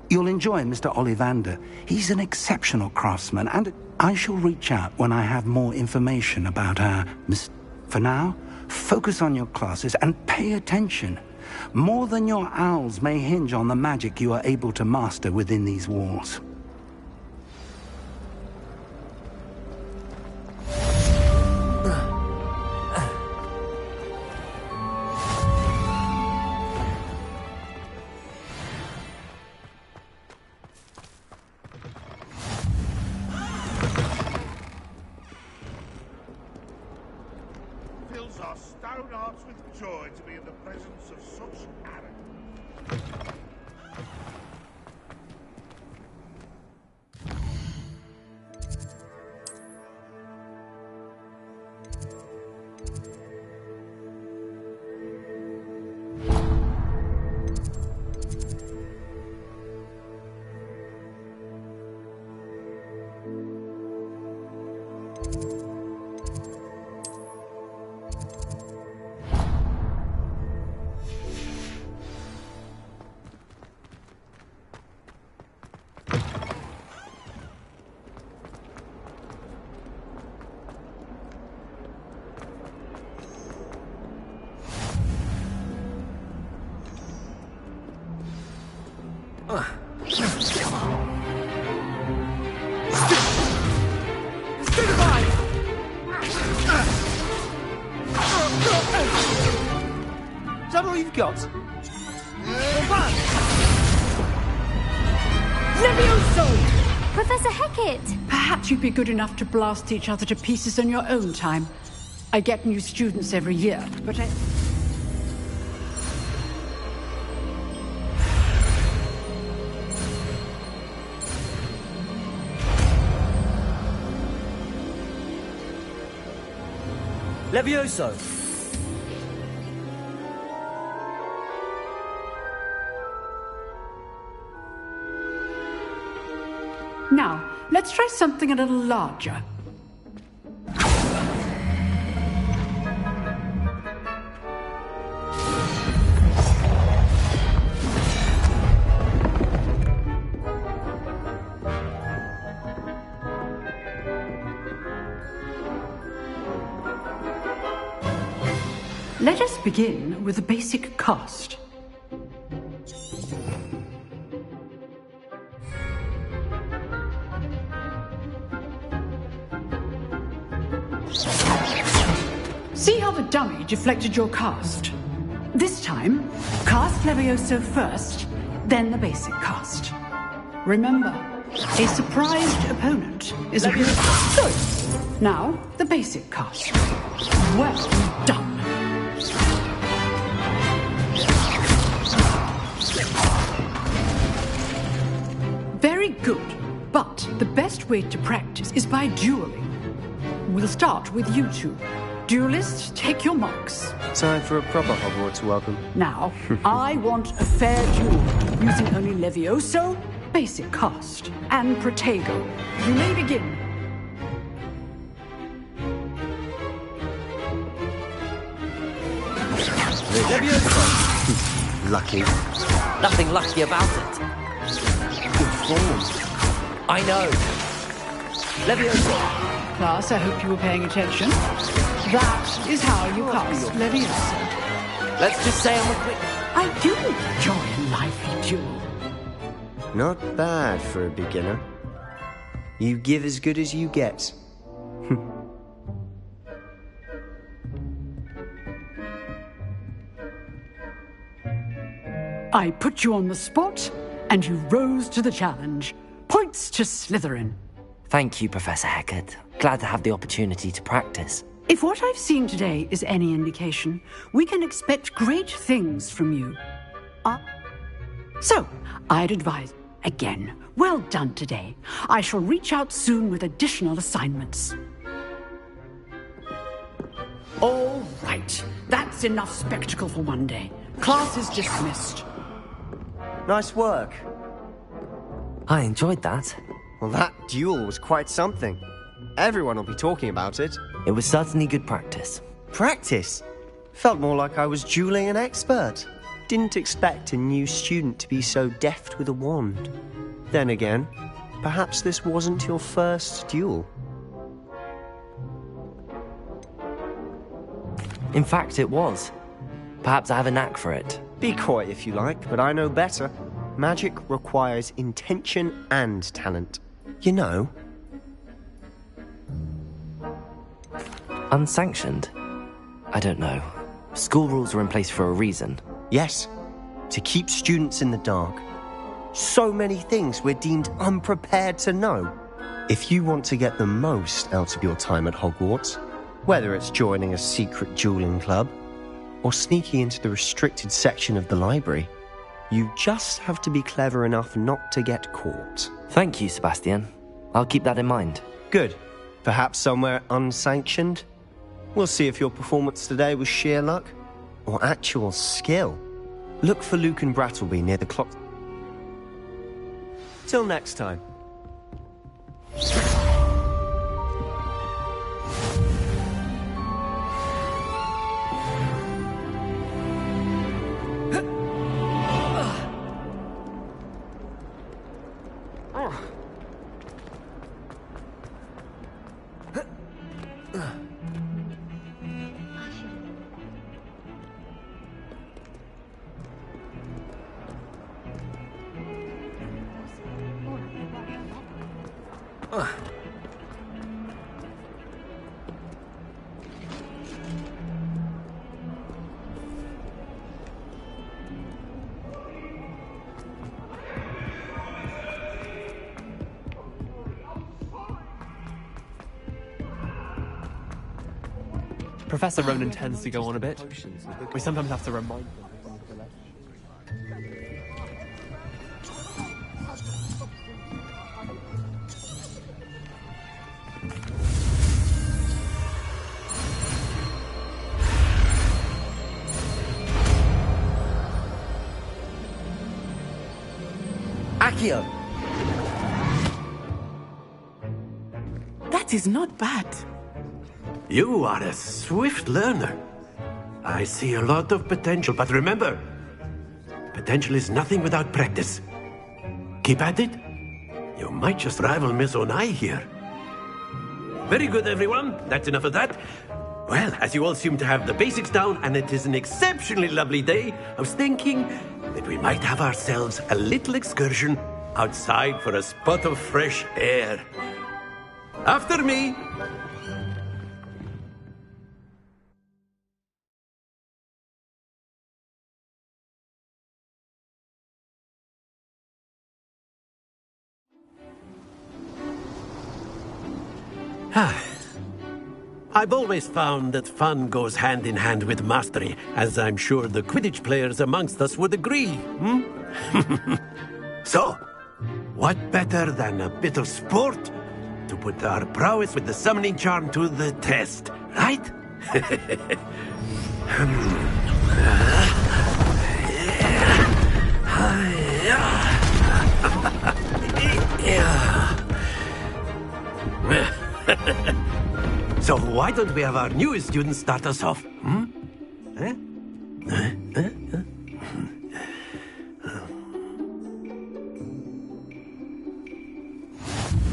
You'll enjoy Mr. Ollivander. He's an exceptional craftsman, and I shall reach out when I have more information about her. For now, focus on your classes and pay attention. More than your owls may hinge on the magic you are able to master within these walls. Fills our stone hearts with joy to be in the presence of such arrogance. Is that all you've got? Levioso! Professor Hecat! Perhaps you'd be good enough to blast each other to pieces on your own time. I get new students every year, but I... Levioso! Now, let's try something a little larger. Let us begin with the basic cast. See how the dummy deflected your cast? This time, cast Levioso first, then the basic cast. Remember, a surprised opponent is a good choice. Now, the basic cast. Well done. Very good, but the best way to practice is by dueling. We'll start with you two. Duelists, take your marks. Time for a proper Hogwarts welcome. Now, I want a fair duel, using only Levioso, basic cast, and Protego. You may begin. Levioso! Lucky. Nothing lucky about it. Good form. I know. Levioso! class, I hope you were paying attention. That is how you cast Leviosa. Let's just say I'm a quick... I do enjoy a lively duel. Not bad for a beginner. You give as good as you get. I put you on the spot, and you rose to the challenge. Points to Slytherin. Thank you, Professor Hecat. Glad to have the opportunity to practice. If what I've seen today is any indication, we can expect great things from you. So, I'd advise, again, well done today. I shall reach out soon with additional assignments. All right, that's enough spectacle for one day. Class is dismissed. Nice work. I enjoyed that. Well, that duel was quite something. Everyone will be talking about it. It was certainly good practice. Practice? Felt more like I was dueling an expert. Didn't expect a new student to be so deft with a wand. Then again, perhaps this wasn't your first duel. In fact, it was. Perhaps I have a knack for it. Be coy if you like, but I know better. Magic requires intention and talent. You know. Unsanctioned? I don't know. School rules are in place for a reason. Yes, to keep students in the dark. So many things we're deemed unprepared to know. If you want to get the most out of your time at Hogwarts, whether it's joining a secret dueling club or sneaking into the restricted section of the library, you just have to be clever enough not to get caught. Thank you, Sebastian. I'll keep that in mind. Good. Perhaps somewhere unsanctioned? We'll see if your performance today was sheer luck or actual skill. Look for Luke and Brattleby near the clock. Till next time. Professor Ronan tends to go on a bit. We sometimes have to remind them. Accio! That is not bad. You are a swift learner. I see a lot of potential, but remember, potential is nothing without practice. Keep at it. You might just rival Miss Onai here. Very good, everyone. That's enough of that. Well, as you all seem to have the basics down, and it is an exceptionally lovely day, I was thinking that we might have ourselves a little excursion outside for a spot of fresh air. After me. I've always found that fun goes hand in hand with mastery, as I'm sure the Quidditch players amongst us would agree. So, what better than a bit of sport to put our prowess with the summoning charm to the test, right? So why don't we have our newest student start us off?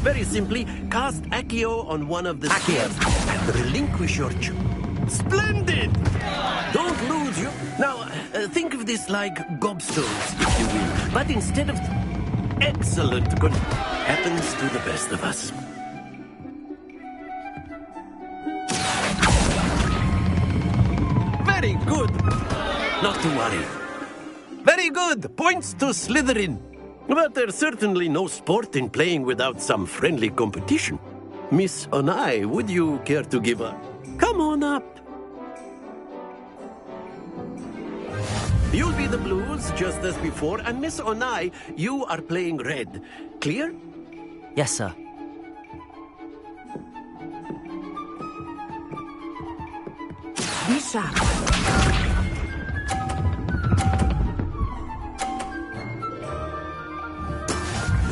Very simply, cast Accio on one of the spheres and relinquish your... Splendid! Don't lose your... Now, think of this like gobstones, if you will. But instead of... Excellent. Happens to the best of us. Very good. Not to worry. Very good. Points to Slytherin. But there's certainly no sport in playing without some friendly competition. Miss Onai, would you care to give a... Come on up. You'll be the blues, just as before, and Miss Onai, you are playing red. Clear? Yes, sir. Be sharp.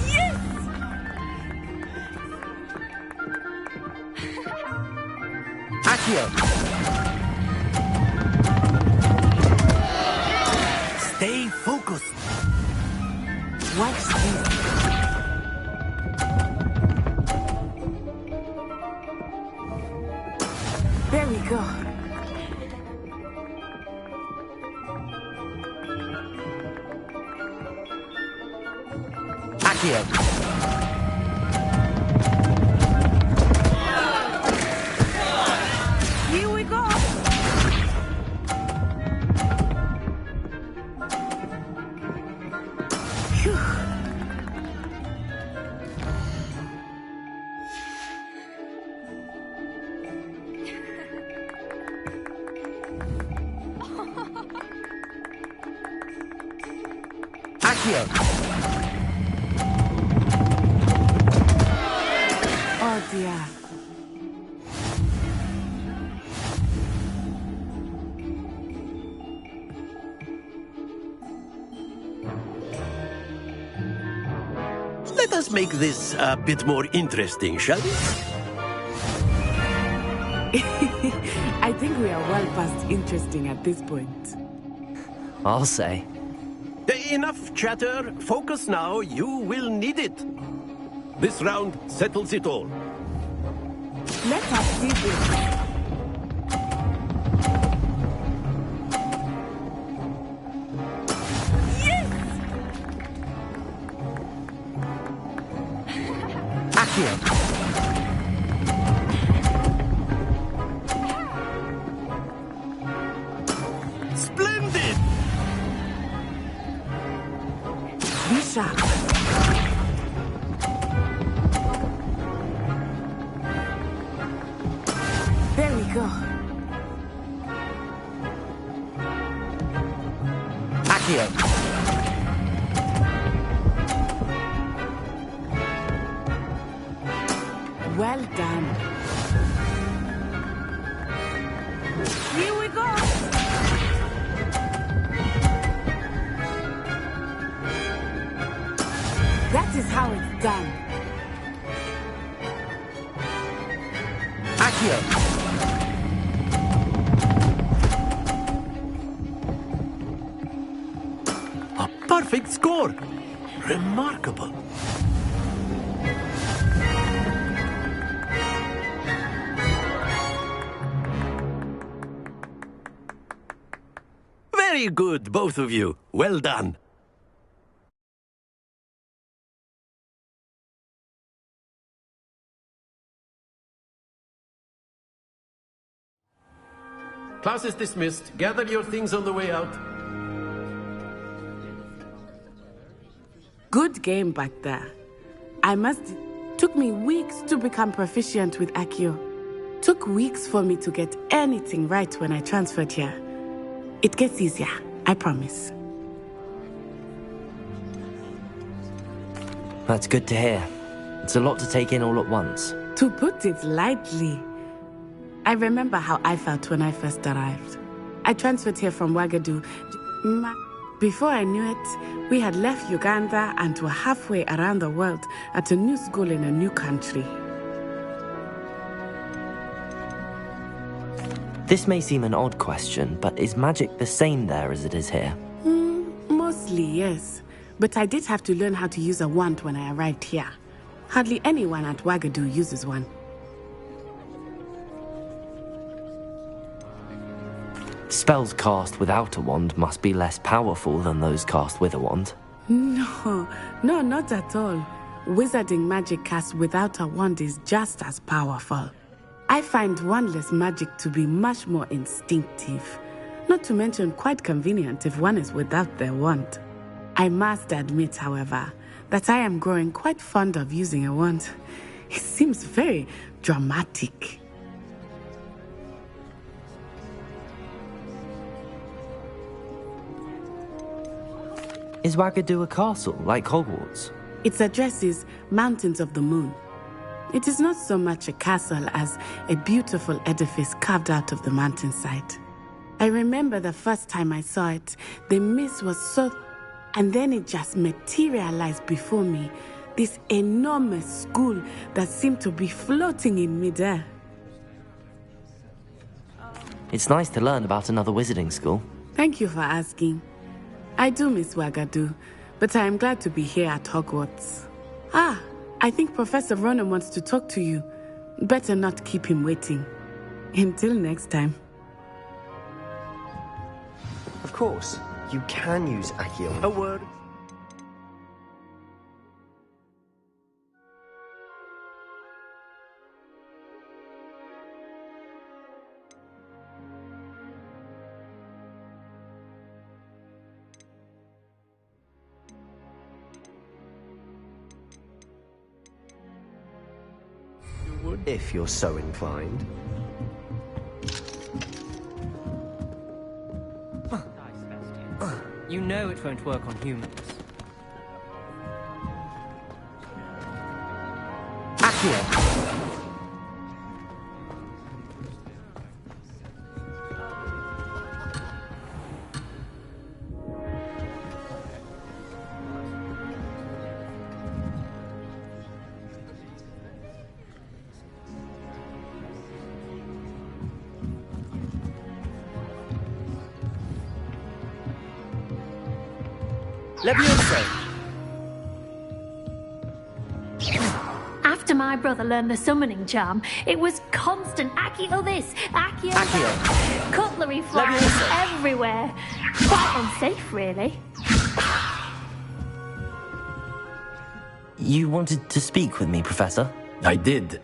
Yes! Accio! Stay focused. Watch this. There we go. Accio! Here we go. Phew. Accio! Oh dear. Let us make this a bit more interesting, shall we? I think we are well past interesting at this point. I'll say. Enough chatter. Focus now. You will need it. This round settles it all. Let us see this. Accio! Splendid! Be sharp. There we go. Accio! Well done. Here we go. That is how it's done. Accio! A perfect score. Remarkable. Very good, both of you. Well done. Class is dismissed. Gather your things on the way out. Good game back there. Took me weeks to become proficient with Accio. Took weeks for me to get anything right when I transferred here. It gets easier, I promise. That's good to hear. It's a lot to take in all at once. To put it lightly, I remember how I felt when I first arrived. I transferred here from Wagadu. Before I knew it, we had left Uganda and were halfway around the world at a new school in a new country. This may seem an odd question, but is magic the same there as it is here? Mostly, yes. But I did have to learn how to use a wand when I arrived here. Hardly anyone at Wagadu uses one. Spells cast without a wand must be less powerful than those cast with a wand. No, not at all. Wizarding magic cast without a wand is just as powerful. I find wandless magic to be much more instinctive. Not to mention quite convenient if one is without their wand. I must admit, however, that I am growing quite fond of using a wand. It seems very dramatic. Is Wagadu a castle, like Hogwarts? Its address is Mountains of the Moon. It is not so much a castle as a beautiful edifice carved out of the mountainside. I remember the first time I saw it, the mist was so... And then it just materialized before me. This enormous school that seemed to be floating in midair. It's nice to learn about another wizarding school. Thank you for asking. I do miss Wagadu, but I am glad to be here at Hogwarts. I think Professor Ronan wants to talk to you. Better not keep him waiting. Until next time. Of course, you can use Accio. A word. If you're so inclined. You know it won't work on humans. Accio! After my brother learned the summoning charm, it was constant Accio this, Accio that. Cutlery flying everywhere. Quite unsafe, really. You wanted to speak with me, Professor? I did.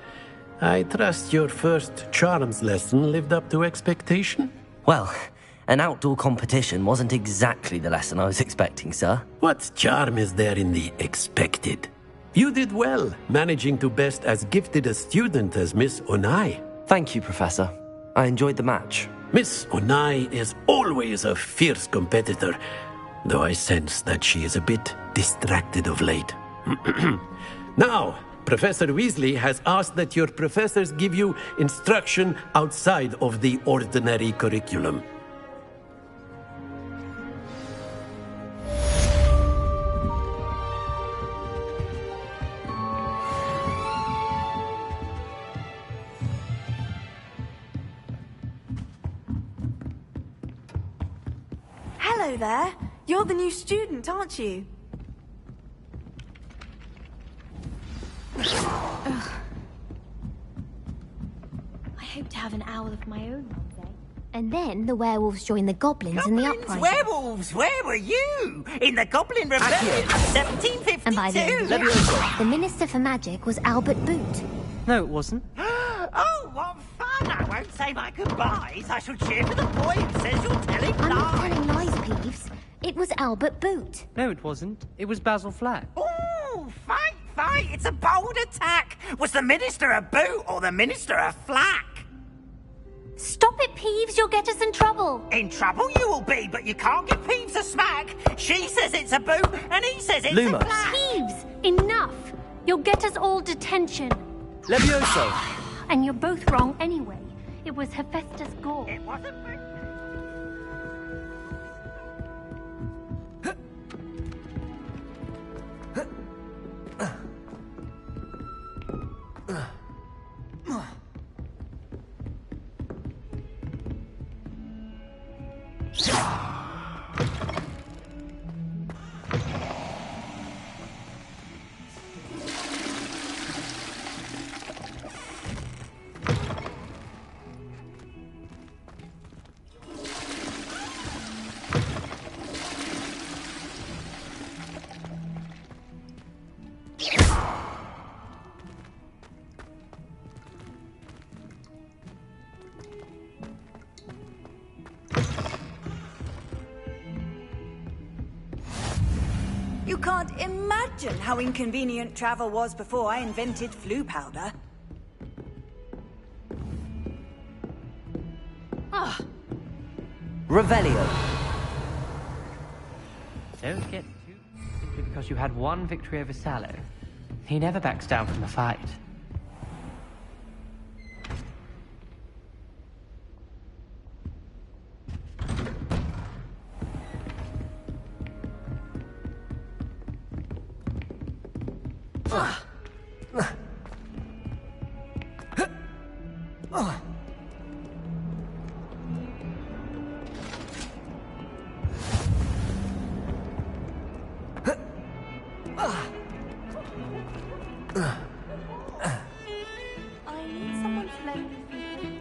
I trust your first charms lesson lived up to expectation? Well, an outdoor competition wasn't exactly the lesson I was expecting, sir. What charm is there in the expected? You did well, managing to best as gifted a student as Miss Onai. Thank you, Professor. I enjoyed the match. Miss Onai is always a fierce competitor, though I sense that she is a bit distracted of late. Now, Professor Weasley has asked that your professors give you instruction outside of the ordinary curriculum. Hello there. You're the new student, aren't you? Ugh. I hope to have an owl of my own one day. And then the werewolves join the goblins in the uprising. Werewolves, where were you? In the Goblin Rebellion of 1752. And by the end of it, the Minister for Magic was Albert Boot. No, it wasn't. Oh, what fun! I won't say my goodbyes. I shall cheer for the boy who says you're telling I'm not lies. telling lies, Peeves. It was Albert Boot. No, it wasn't. It was Basil Flack. Ooh, fight! It's a bold attack. Was the Minister a boot or the Minister a flack? Stop it, Peeves. You'll get us in trouble. In trouble you will be, but you can't give Peeves a smack. She says it's a boot, and he says it's Lumos. a flack. Peeves, enough. You'll get us all detention. Levioso! And you're both wrong anyway. It was Hephaestus Gore. It wasn't. You can't imagine how inconvenient travel was before I invented flu powder. Ah. Revelio. Don't get too simply because you had one victory over Sallow. He never backs down from the fight. I need someone to lend me.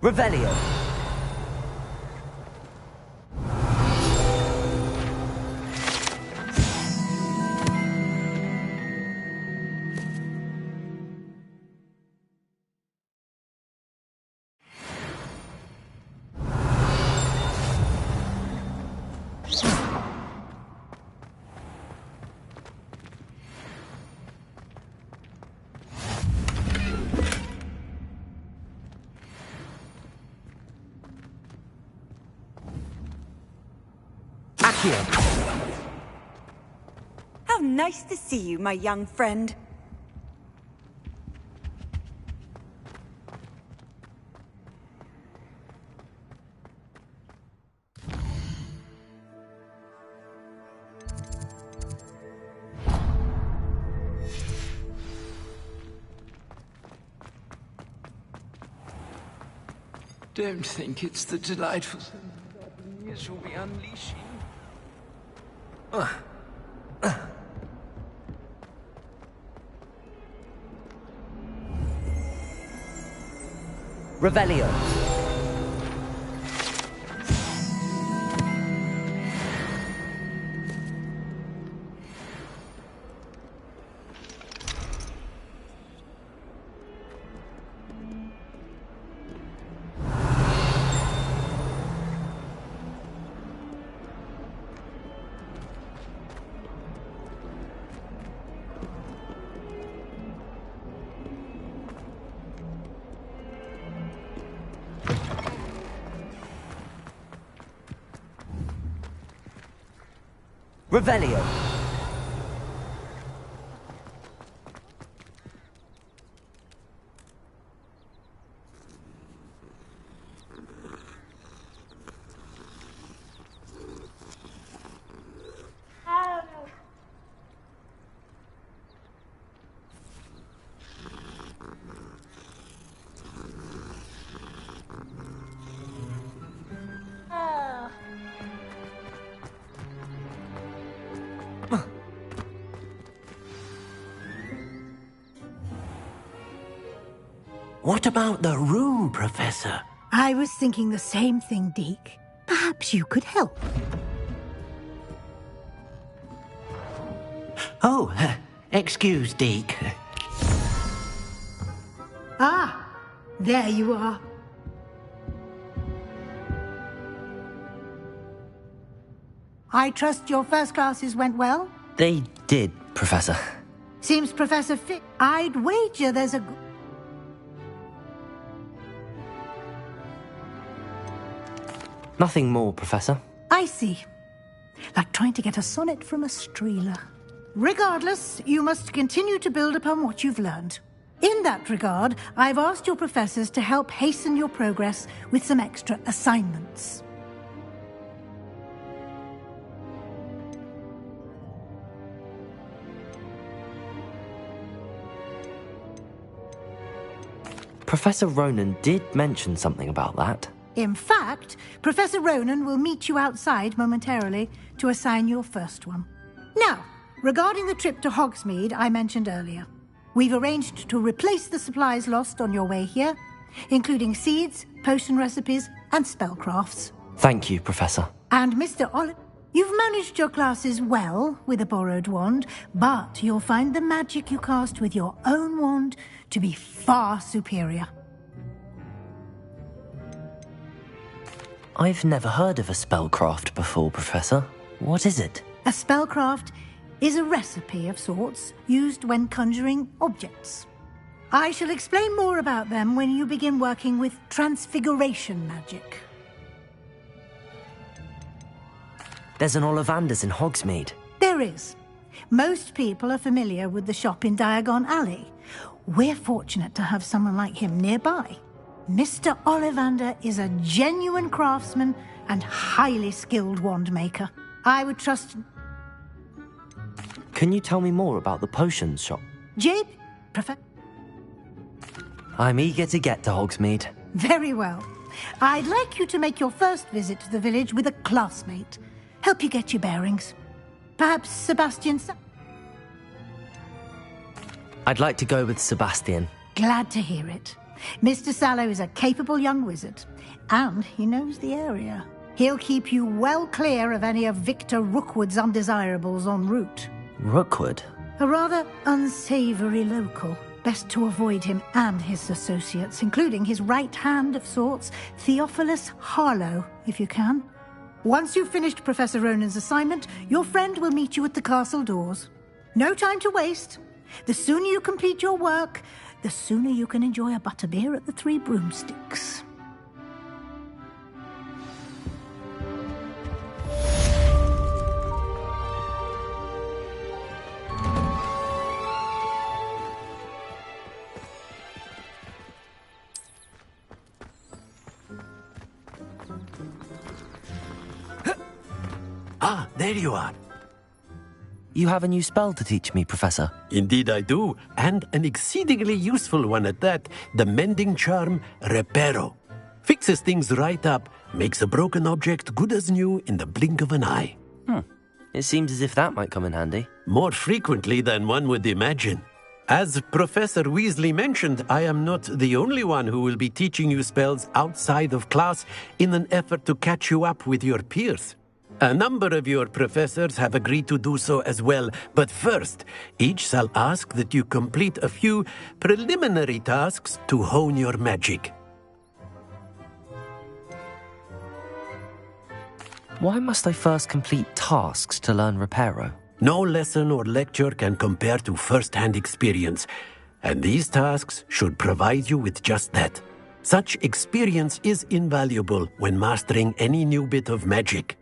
Revelio. How nice to see you, my young friend. Don't think it's the delightful years you'll be unleashing. Revelio. Revelio. What about the room, Professor? I was thinking the same thing, Deke. Perhaps you could help. Oh, excuse, Deke. Ah, there you are. I trust your first classes went well? They did, Professor. Seems Professor Fig... I'd wager there's a... Nothing more, Professor. I see. Like trying to get a sonnet from a streeler. Regardless, you must continue to build upon what you've learned. In that regard, I've asked your professors to help hasten your progress with some extra assignments. Professor Ronan did mention something about that. In fact, Professor Ronan will meet you outside momentarily to assign your first one. Now, regarding the trip to Hogsmeade I mentioned earlier, we've arranged to replace the supplies lost on your way here, including seeds, potion recipes, and spellcrafts. Thank you, Professor. And Mr. Oliver, you've managed your classes well with a borrowed wand, but you'll find the magic you cast with your own wand to be far superior. I've never heard of a spellcraft before, Professor. What is it? A spellcraft is a recipe of sorts used when conjuring objects. I shall explain more about them when you begin working with transfiguration magic. There's an Ollivander's in Hogsmeade. There is. Most people are familiar with the shop in Diagon Alley. We're fortunate to have someone like him nearby. Mr. Ollivander is a genuine craftsman and highly skilled wand maker. I would trust... Can you tell me more about the potions shop? Jib, Professor... I'm eager to get to Hogsmeade. Very well. I'd like you to make your first visit to the village with a classmate. Help you get your bearings. Perhaps Sebastian... I'd like to go with Sebastian. Glad to hear it. Mr. Sallow is a capable young wizard, and he knows the area. He'll keep you well clear of any of Victor Rookwood's undesirables en route. Rookwood? A rather unsavory local. Best to avoid him and his associates, including his right hand of sorts, Theophilus Harlow, if you can. Once you've finished Professor Ronan's assignment, your friend will meet you at the castle doors. No time to waste. The sooner you complete your work, the sooner you can enjoy a butterbeer at the Three Broomsticks. Ah, there you are. You have a new spell to teach me, Professor. Indeed I do, and an exceedingly useful one at that. The mending charm, Reparo. Fixes things right up, makes a broken object good as new in the blink of an eye. It seems as if that might come in handy. More frequently than one would imagine. As Professor Weasley mentioned, I am not the only one who will be teaching you spells outside of class in an effort to catch you up with your peers. A number of your professors have agreed to do so as well, but first, each shall ask that you complete a few preliminary tasks to hone your magic. Why must I first complete tasks to learn Reparo? No lesson or lecture can compare to first-hand experience, and these tasks should provide you with just that. Such experience is invaluable when mastering any new bit of magic.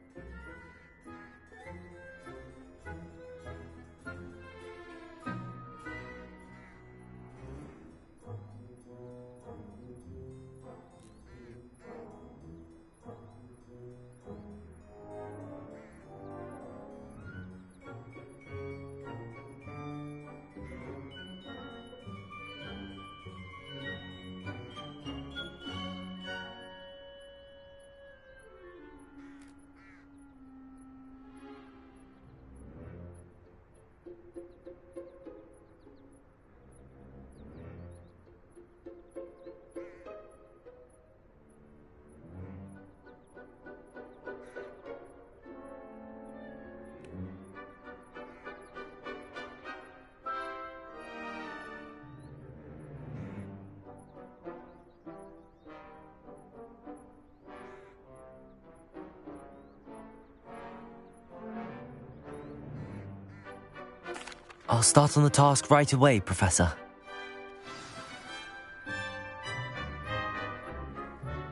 I'll start on the task right away, Professor.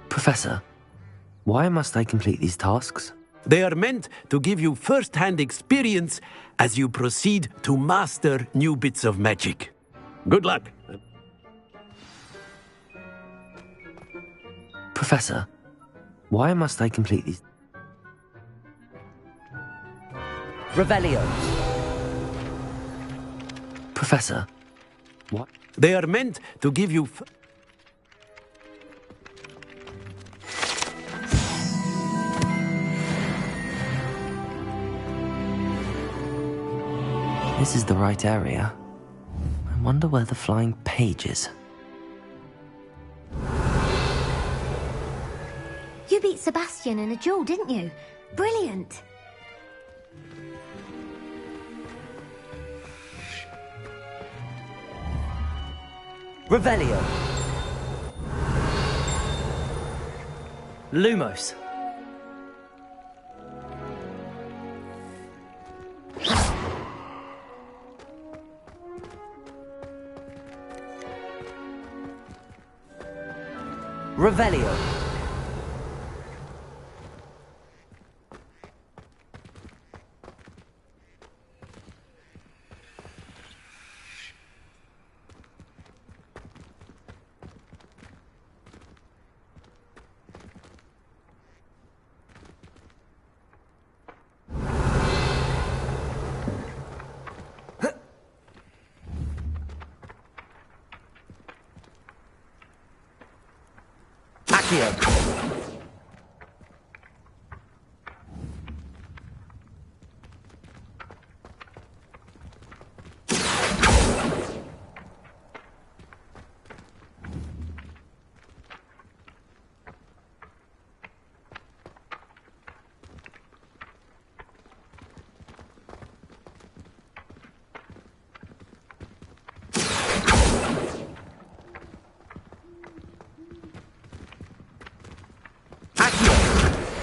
Professor, why must I complete these tasks? They are meant to give you first-hand experience as you proceed to master new bits of magic. Good luck. Professor, why must I complete these? Revelio. Professor, what? They are meant to give you... This is the right area. I wonder where the flying page is. You beat Sebastian in a duel, didn't you? Brilliant. Revelio. Lumos. Revelio.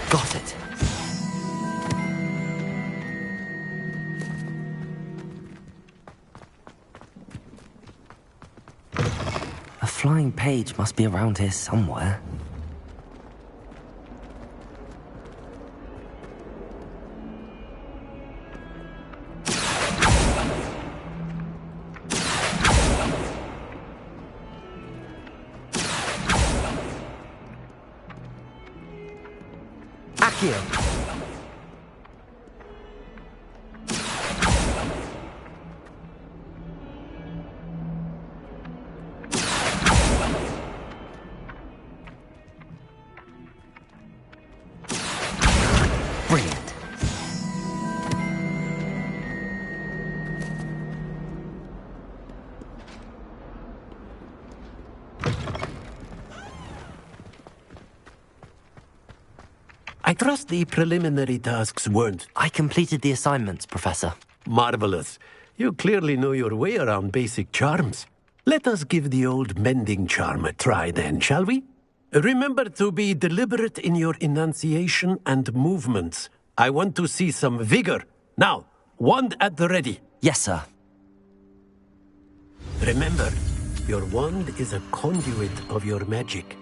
Got it. A flying page must be around here somewhere. Brilliant. I trust the preliminary tasks weren't... I completed the assignments, Professor. Marvelous. You clearly know your way around basic charms. Let us give the old mending charm a try then, shall we? Remember to be deliberate in your enunciation and movements. I want to see some vigor. Now, wand at the ready. Yes, sir. Remember, your wand is a conduit of your magic.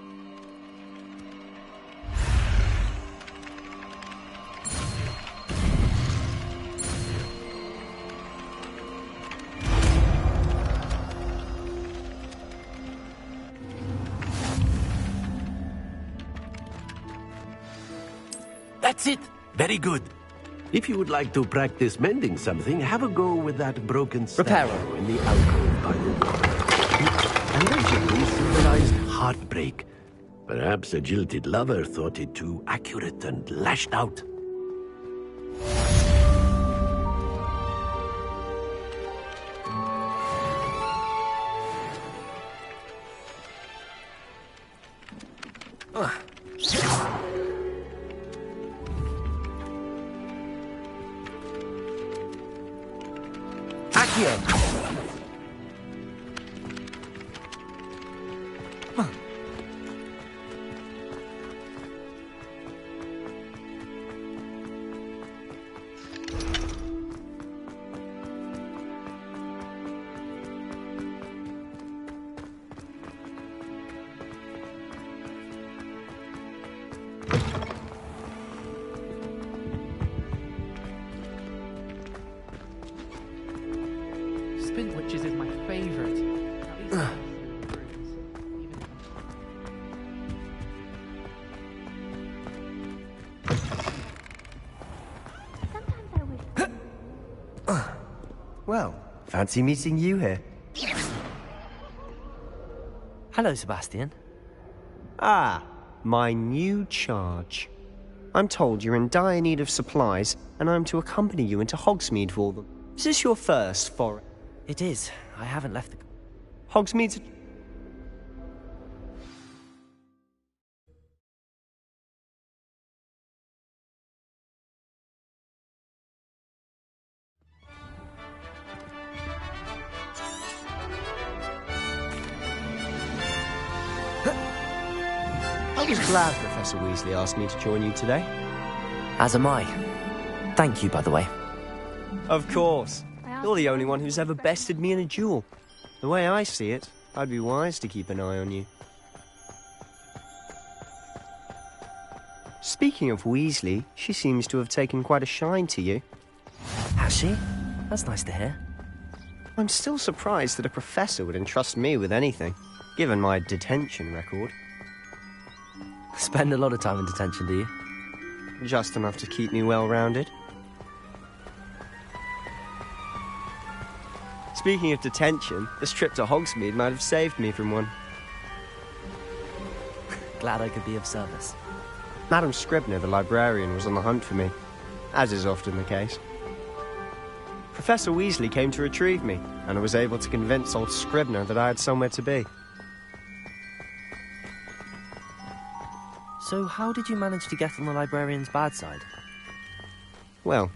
That's it. Very good. If you would like to practice mending something, have a go with that broken statue in the alcove by the door. Allegedly symbolized heartbreak. Perhaps a jilted lover thought it too accurate and lashed out. Spin witches is my favorite. Well, fancy meeting you here. Hello, Sebastian. Ah, my new charge. I'm told you're in dire need of supplies, and I'm to accompany you into Hogsmeade for them. Is this your first foray? It is. I haven't left the... Hogsmeade's... I was glad Professor Weasley asked me to join you today. As am I. Thank you, by the way. Of course. You're the only one who's ever bested me in a duel. The way I see it, I'd be wise to keep an eye on you. Speaking of Weasley, she seems to have taken quite a shine to you. Has she? That's nice to hear. I'm still surprised that a professor would entrust me with anything, given my detention record. Spend a lot of time in detention, do you? Just enough to keep me well-rounded. Speaking of detention, this trip to Hogsmeade might have saved me from one. Glad I could be of service. Madam Scribner, the librarian, was on the hunt for me, as is often the case. Professor Weasley came to retrieve me, and I was able to convince old Scribner that I had somewhere to be. So how did you manage to get on the librarian's bad side? Well,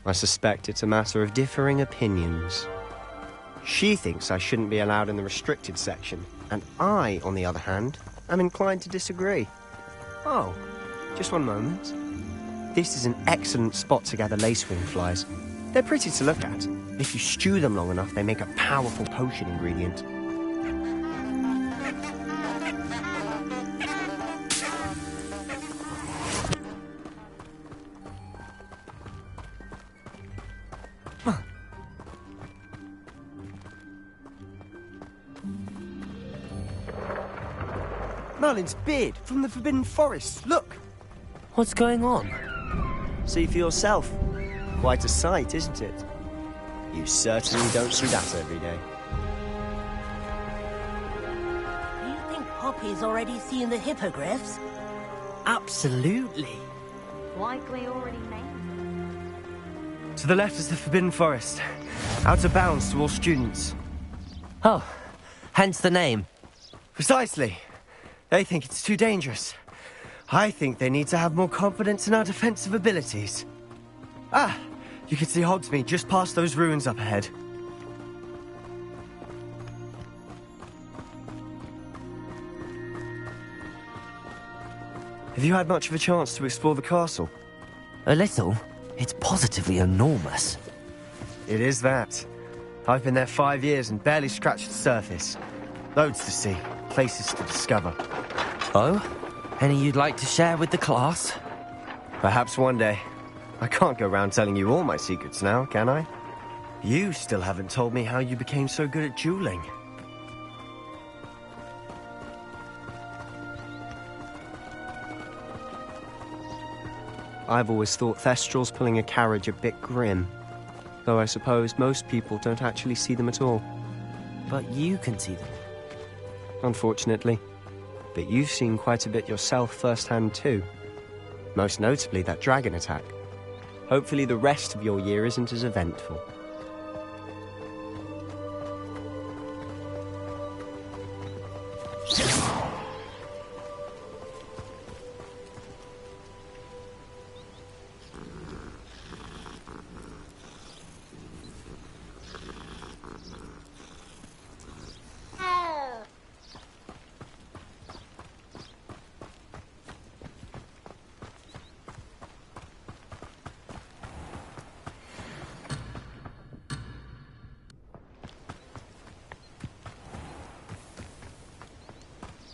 I suspect it's a matter of differing opinions. She thinks I shouldn't be allowed in the restricted section, and I, on the other hand, am inclined to disagree. Oh, just one moment. This is an excellent spot to gather lacewing flies. They're pretty to look at. If you stew them long enough, they make a powerful potion ingredient. Merlin's beard from the Forbidden Forest. Look! What's going on? See for yourself. Quite a sight, isn't it? You certainly don't see that every day. Do you think Poppy's already seen the hippogriffs? Absolutely. Likely already named. To the left is the Forbidden Forest. Out of bounds to all students. Oh, hence the name. Precisely. They think it's too dangerous. I think they need to have more confidence in our defensive abilities. Ah, you can see Hogsmeade just past those ruins up ahead. Have you had much of a chance to explore the castle? A little. It's positively enormous. It is that. I've been there 5 years and barely scratched the surface. Loads to see, places to discover. Oh? Any you'd like to share with the class? Perhaps one day. I can't go around telling you all my secrets now, can I? You still haven't told me how you became so good at dueling. I've always thought Thestrals pulling a carriage a bit grim. Though I suppose most people don't actually see them at all. But you can see them. Unfortunately. But you've seen quite a bit yourself firsthand too. Most notably that dragon attack. Hopefully the rest of your year isn't as eventful.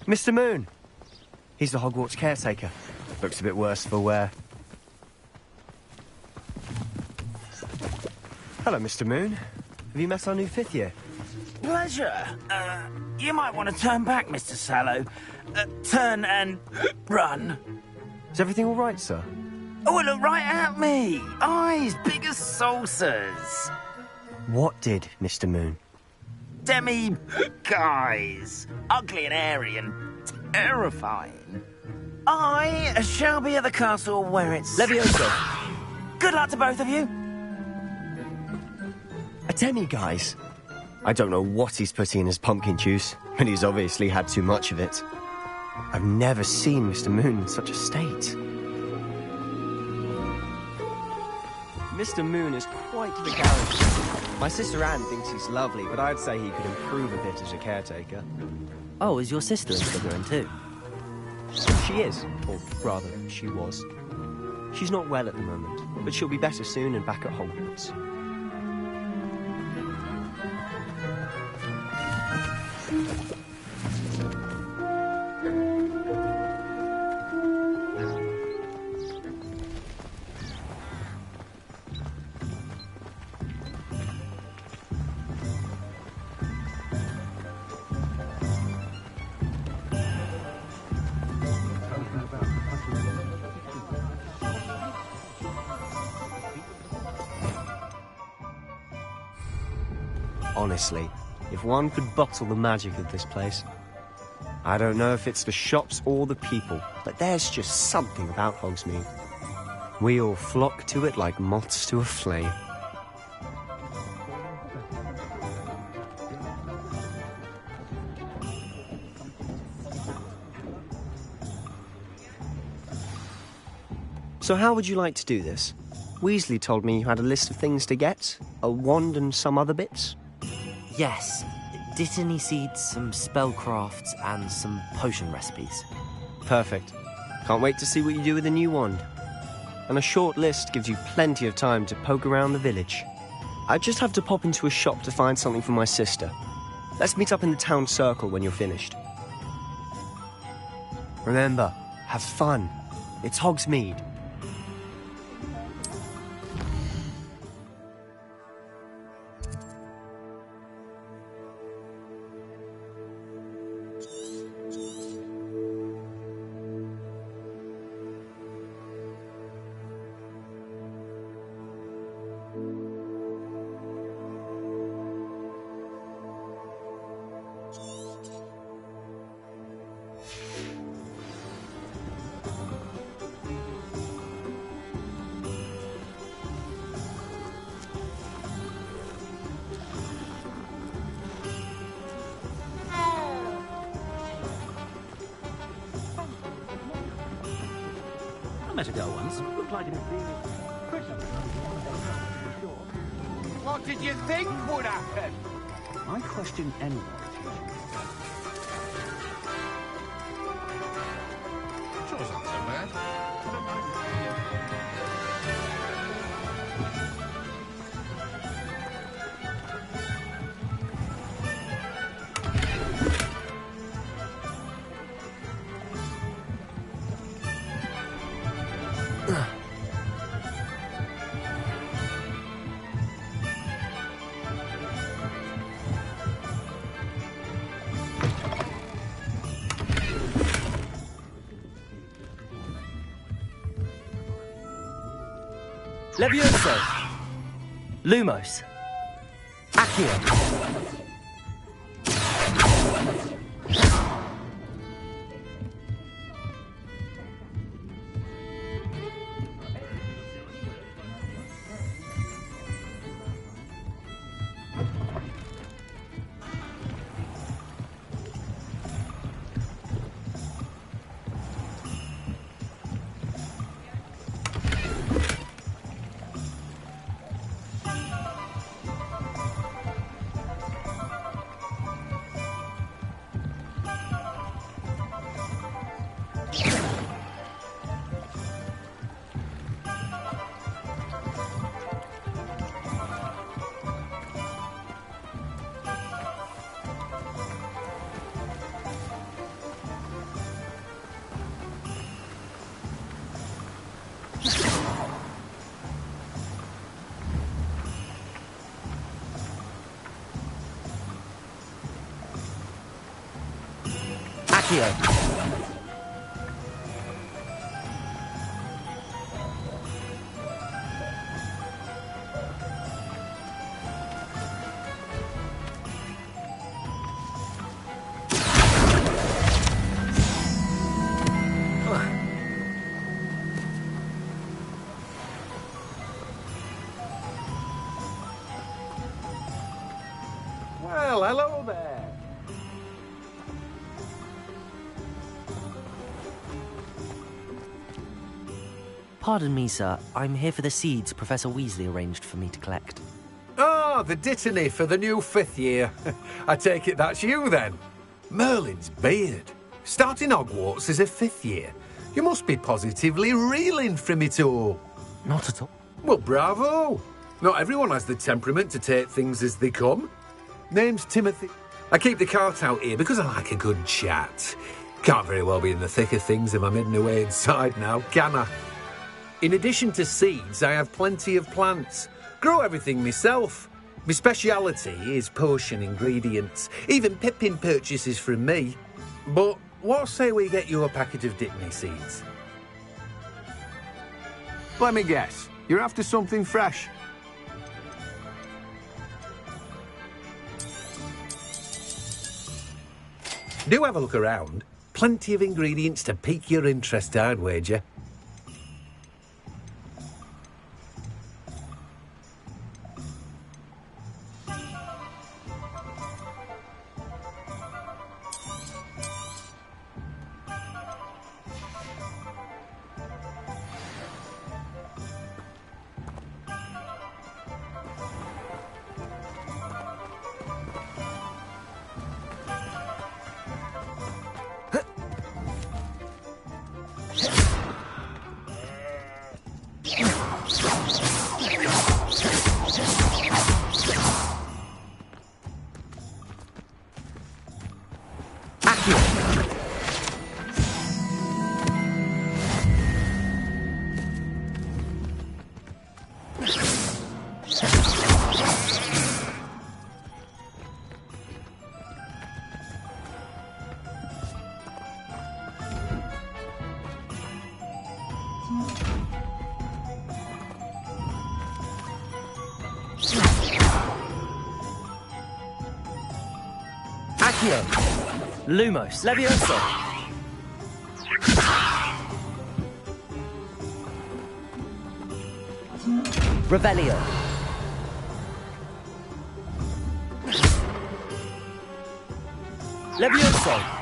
Mr. Moon. He's the Hogwarts caretaker. Looks a bit worse for wear. Hello, Mr. Moon. Have you met our new 5th year? Pleasure. You might want to turn back, Mr. Sallow. Turn and run. Is everything all right, sir? Oh, look right at me. Eyes big as saucers. What did, Mr. Moon? Guys. Ugly and airy and terrifying. I shall be at the castle where it's... Levioso. Good luck to both of you. A demi-guise. I don't know what he's putting in his pumpkin juice, but he's obviously had too much of it. I've never seen Mr. Moon in such a state. Mr. Moon is quite the character. My sister Anne thinks he's lovely, but I'd say he could improve a bit as a caretaker. Oh, is your sister in Slytherin too? She is, or rather, she was. She's not well at the moment, but she'll be better soon and back at Hogwarts. Honestly, if one could bottle the magic of this place. I don't know if it's the shops or the people, but there's just something about Hogsmeade. We all flock to it like moths to a flame. So how would you like to do this? Weasley told me you had a list of things to get, a wand and some other bits. Yes, Dittany seeds, some spellcrafts, and some potion recipes. Perfect. Can't wait to see what you do with the new wand. And a short list gives you plenty of time to poke around the village. I just have to pop into a shop to find something for my sister. Let's meet up in the town circle when you're finished. Remember, have fun. It's Hogsmeade. I met a girl once. Looked like an What did you think would happen? I question anyone. Chore's not so bad. Levioso! Lumos! Accio! Accio! Well, hello there. Pardon me, sir. I'm here for the seeds Professor Weasley arranged for me to collect. Ah, the Dittany for the new 5th year. I take it that's you, then. Merlin's beard. Starting Hogwarts as a 5th year. You must be positively reeling from it all. Not at all. Well, bravo. Not everyone has the temperament to take things as they come. Name's Timothy. I keep the cart out here because I like a good chat. Can't very well be in the thick of things if I'm hidden away inside now, can I? In addition to seeds, I have plenty of plants. Grow everything myself. My speciality is potion ingredients. Even Pippin purchases from me. But what say we get you a packet of Dittany seeds? Let me guess. You're after something fresh. Do have a look around. Plenty of ingredients to pique your interest, I'd wager. Lumos, Levioso. Revelio. Levioso.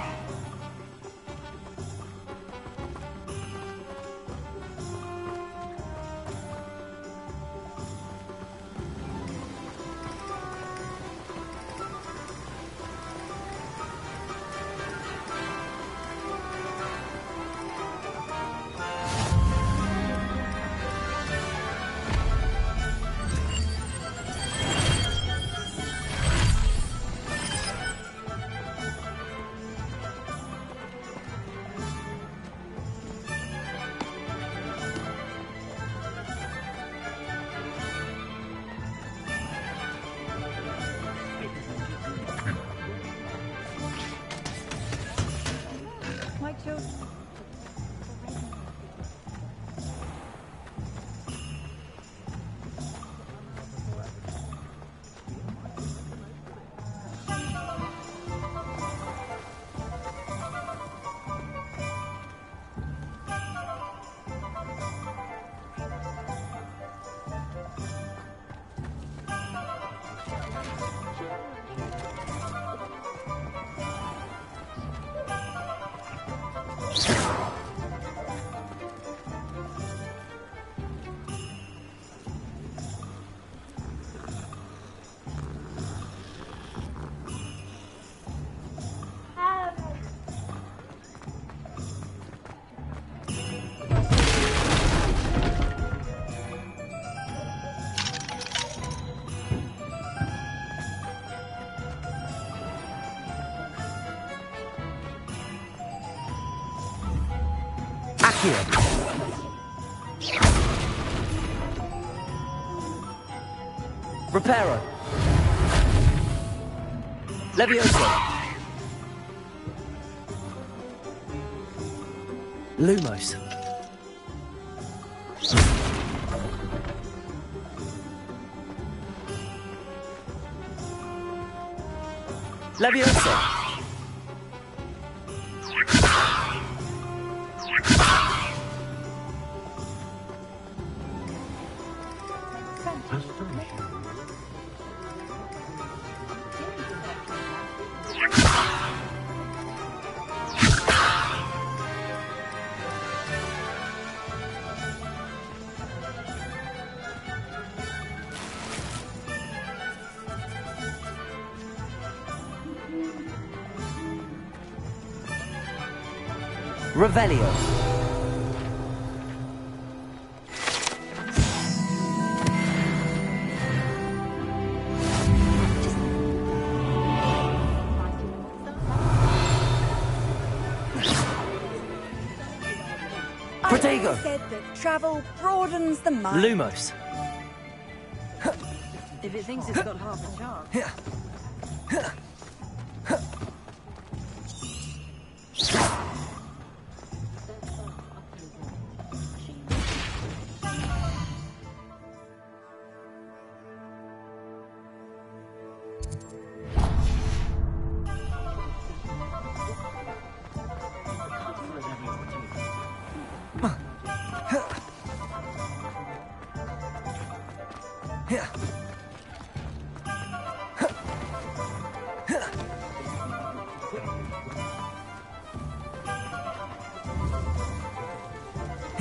Reparo. Levioso. Lumos. Levioso. Revelio. Protego. I said that travel broadens the mind. Lumos. If it thinks it's got half a chance.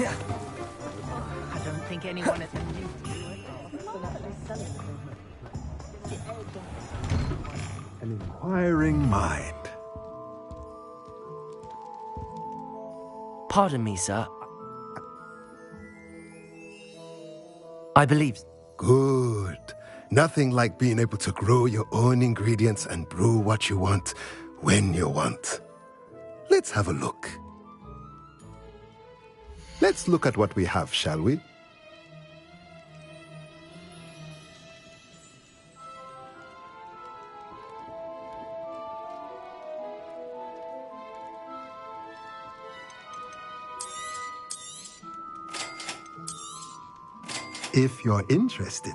I don't think anyone at the new... An inquiring mind. Pardon me, sir. I believe... Good. Nothing like being able to grow your own ingredients and brew what you want, when you want. Let's have a look. Let's look at what we have, shall we? If you're interested,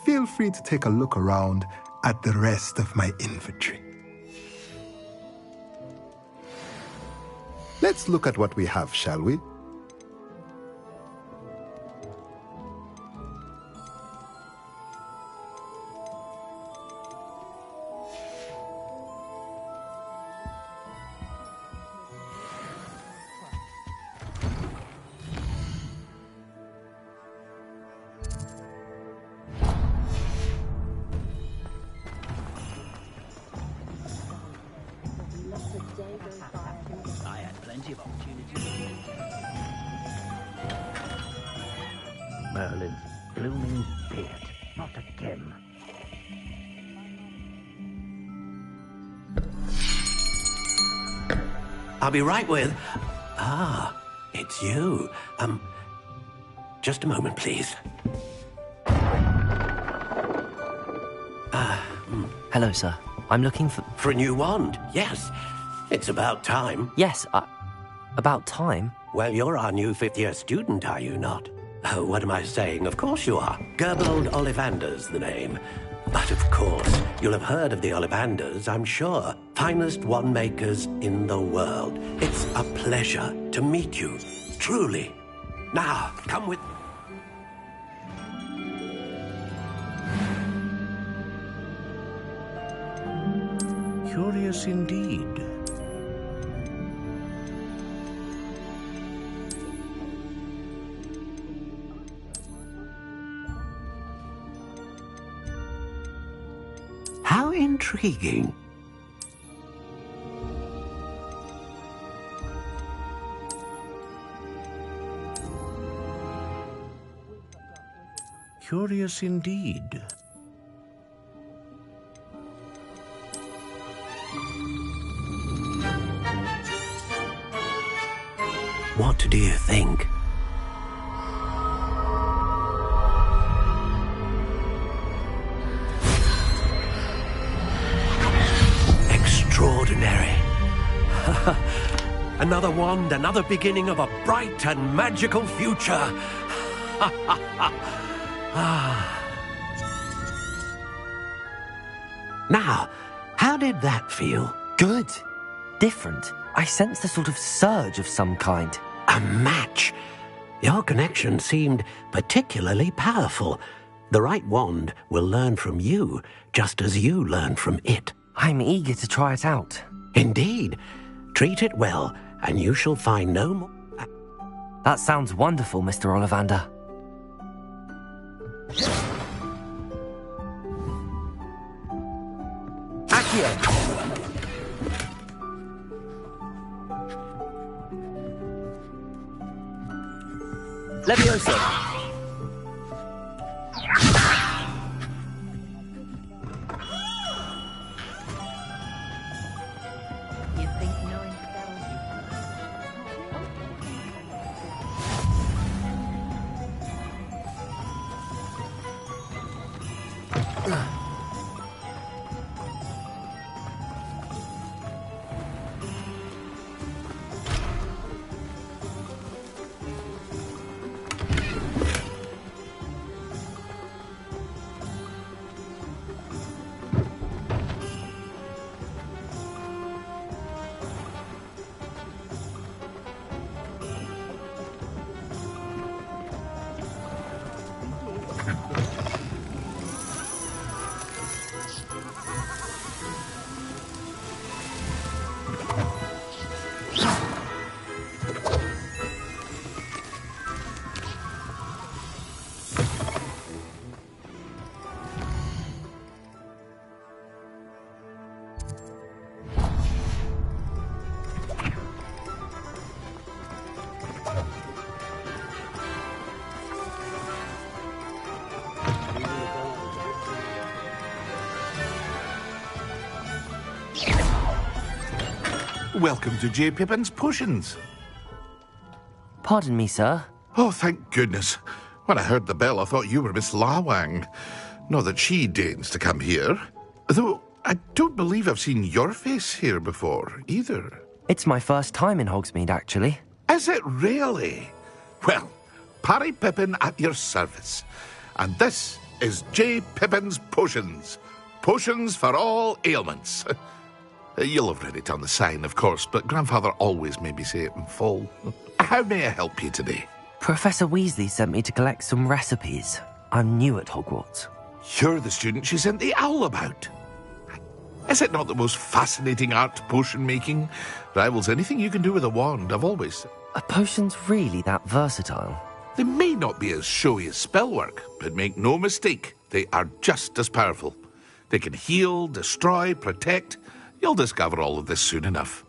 feel free to take a look around at the rest of my inventory. Let's look at what we have, shall we? I had plenty of opportunities. Merlin's blooming beard. Not again. I'll be right with... Ah, it's you. Just a moment, please. Hello, sir. I'm looking for... For a new wand, yes. It's about time. Yes, about time? Well, you're our new fifth-year student, are you not? Oh, what am I saying? Of course you are. Gerbold Ollivander's the name. But of course, you'll have heard of the Ollivanders, I'm sure. Finest wand makers in the world. It's a pleasure to meet you, truly. Now, come with... Curious indeed. How intriguing. Curious indeed. What do you think? Extraordinary. Another wand, another beginning of a bright and magical future. Now, how did that feel? Good. Different. I sensed a sort of surge of some kind. A match. Your connection seemed particularly powerful. The right wand will learn from you, just as you learn from it. I'm eager to try it out. Indeed. Treat it well, and you shall find no more... That sounds wonderful, Mr. Ollivander. Accio! Levioso! You think knowing spells Welcome to J. Pippin's Potions. Pardon me, sir. Oh, thank goodness. When I heard the bell, I thought you were Miss Lawang. Not that she deigns to come here. Though, I don't believe I've seen your face here before, either. It's my first time in Hogsmeade, actually. Is it really? Well, Parry Pippin at your service. And this is J. Pippin's Potions. Potions for all ailments. You'll have read it on the sign, of course, but Grandfather always made me say it in full. How may I help you today? Professor Weasley sent me to collect some recipes. I'm new at Hogwarts. You're the student she sent the owl about. Is it not the most fascinating art, potion making? Rivals anything you can do with a wand, I've always said. Are potions really that versatile? They may not be as showy as spellwork, but make no mistake, they are just as powerful. They can heal, destroy, protect. You'll discover all of this soon enough.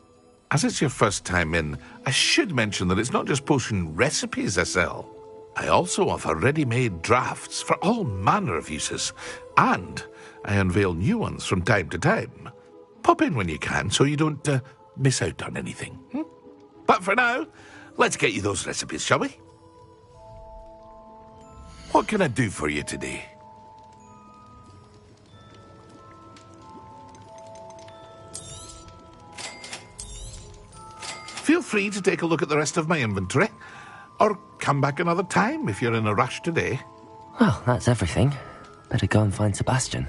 As it's your first time in, I should mention that it's not just potion recipes I sell. I also offer ready-made drafts for all manner of uses, and I unveil new ones from time to time. Pop in when you can so you don't miss out on anything. But for now, let's get you those recipes, shall we? What can I do for you today? Feel free to take a look at the rest of my inventory, or come back another time if you're in a rush today. Well, that's everything. Better go and find Sebastian.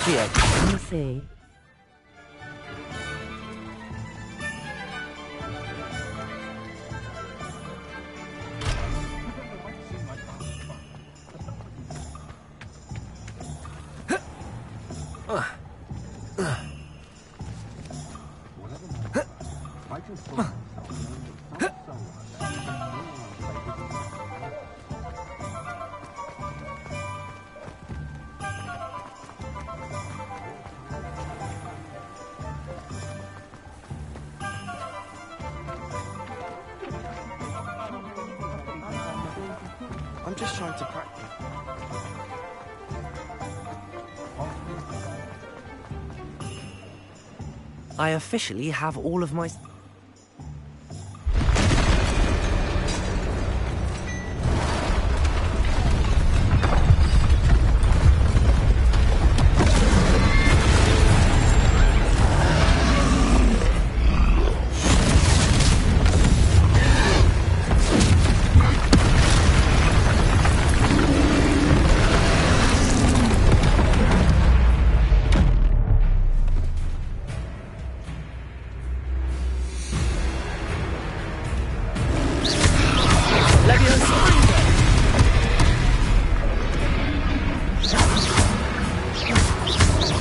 Let me see. I'm just trying to practice. I officially have all of my...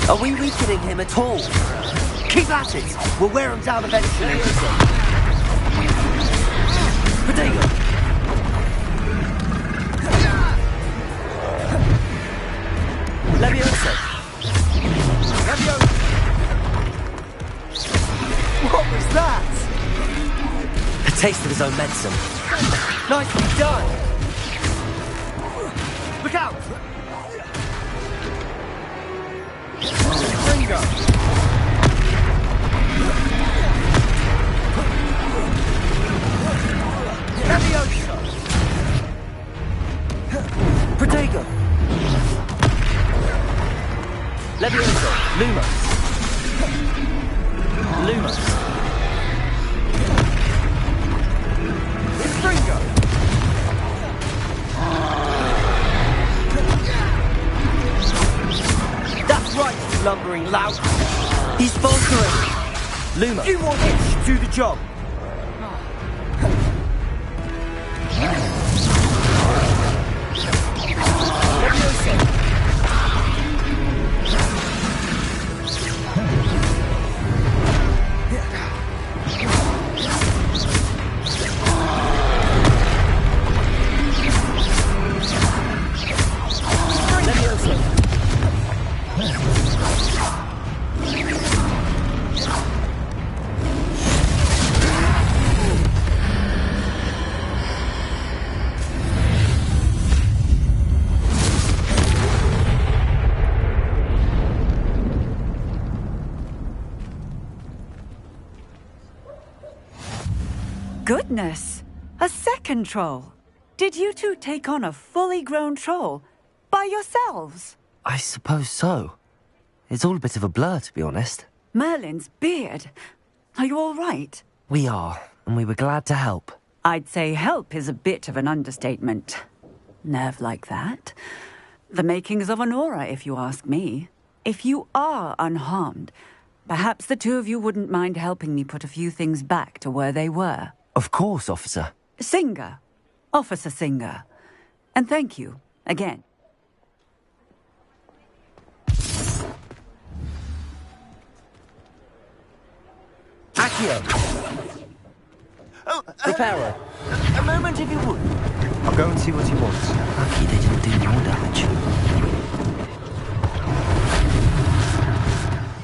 Are we weakening him at all? Keep at it! We'll wear him down eventually. Protego! Leviosa! Leviosa! What was that? A taste of his own medicine. Nicely done! Look out! Ringo! Leviosa! Protego! Leviosa! Lumos! Lumos! Ringo! That's right, you lumbering lout! He's faltering! Lumos! You want it to do the job! Leviosa! Goodness! A second troll! Did you two take on a fully grown troll? By yourselves? I suppose so. It's all a bit of a blur, to be honest. Merlin's beard. Are you all right? We are, and we were glad to help. I'd say help is a bit of an understatement. Nerve like that. The makings of an aura, if you ask me. If you are unharmed, perhaps the two of you wouldn't mind helping me put a few things back to where they were. Of course, officer. Singer. Officer Singer. And thank you, again. Accio! Oh, Reparo! A moment, if you would. I'll go and see what he wants. Lucky they didn't do more damage.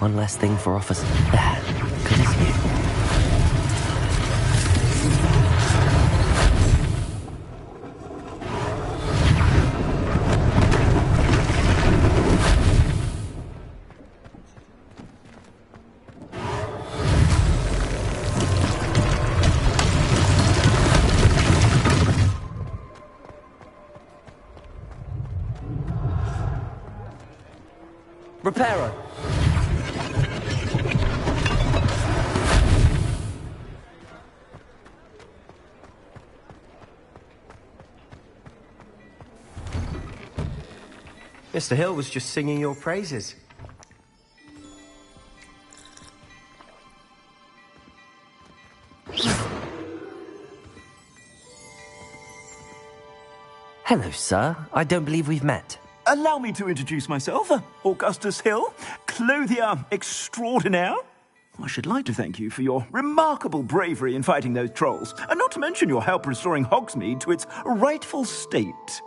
One less thing for officer. There. Good as new. Reparo! Mr. Hill was just singing your praises. Hello, sir. I don't believe we've met. Allow me to introduce myself, Augustus Hill, clothier extraordinaire. I should like to thank you for your remarkable bravery in fighting those trolls, and not to mention your help restoring Hogsmeade to its rightful state.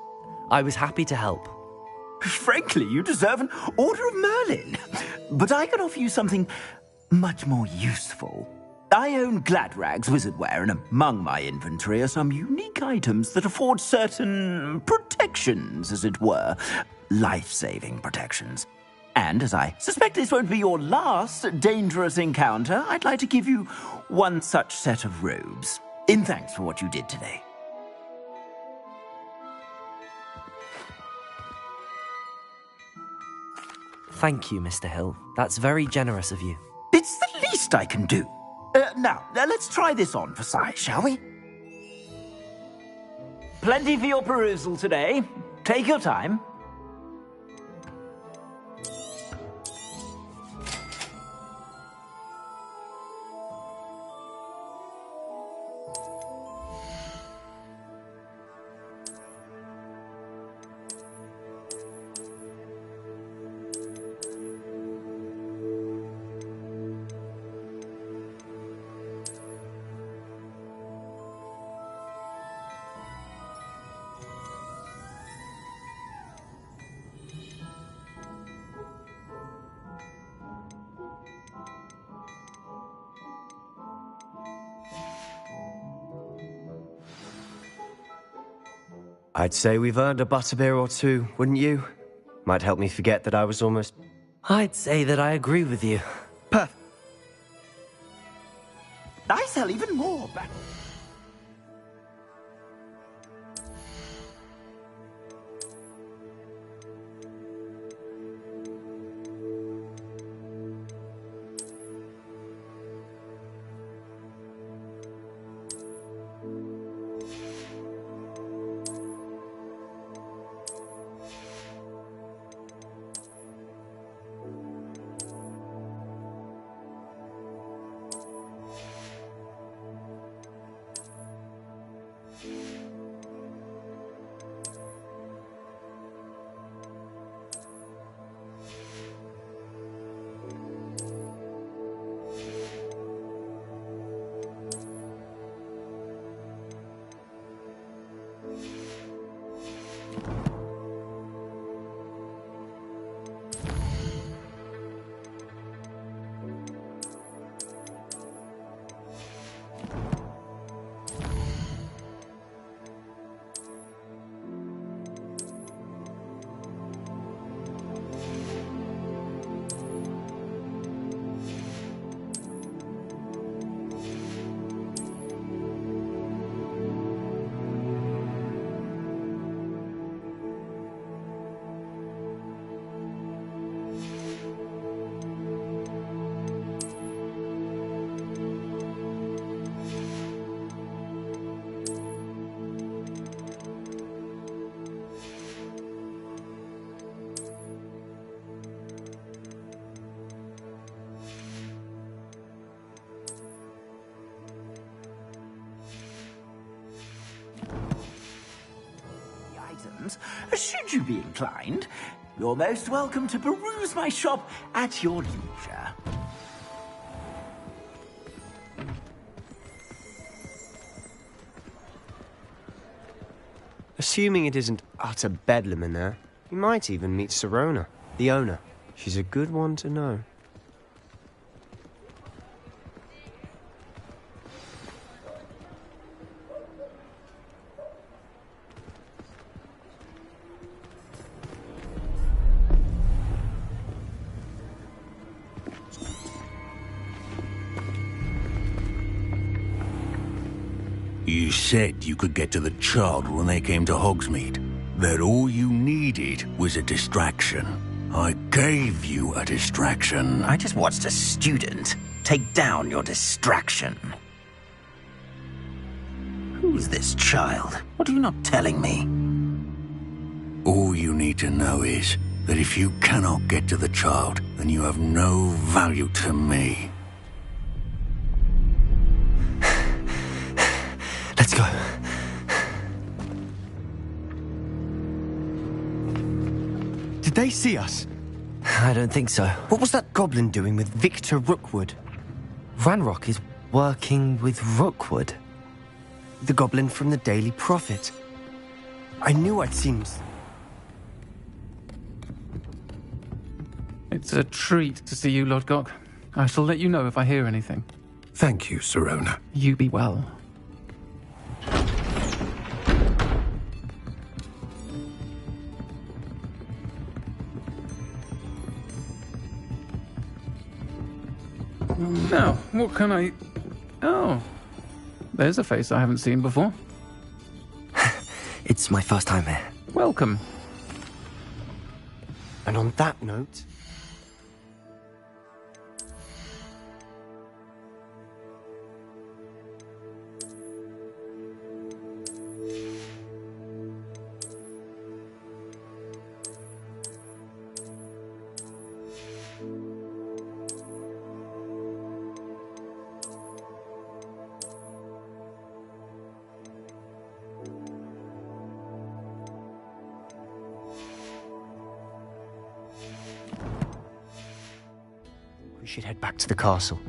I was happy to help. Frankly, you deserve an Order of Merlin. But I can offer you something much more useful. I own Gladrag's wizardware, and among my inventory are some unique items that afford certain protections, as it were. Life-saving protections. And as I suspect this won't be your last dangerous encounter, I'd like to give you one such set of robes, in thanks for what you did today. Thank you, Mr. Hill. That's very generous of you. It's the least I can do. Now, let's try this on for size, shall we? Plenty for your perusal today. Take your time. I'd say we've earned a butterbeer or two, wouldn't you? Might help me forget that I was almost... I'd say that I agree with you. Perfect. I sell even more back... Should you be inclined, you're most welcome to peruse my shop at your leisure. Assuming it isn't utter bedlam in there, you might even meet Sirona, the owner. She's a good one to know. You said you could get to the child when they came to Hogsmeade. That all you needed was a distraction. I gave you a distraction. I just watched a student take down your distraction. Who's this child? What are you not telling me? All you need to know is that if you cannot get to the child, then you have no value to me. Let's go. Did they see us? I don't think so. What was that goblin doing with Victor Rookwood? Ranrock is working with Rookwood. The goblin from the Daily Prophet. I knew I'd seen... It's a treat to see you, Lord Gok. I shall let you know if I hear anything. Thank you, Sirona. You be well. Now, what can I... Oh, there's a face I haven't seen before. It's my first time here. Welcome. And on that note... we should head back to the castle.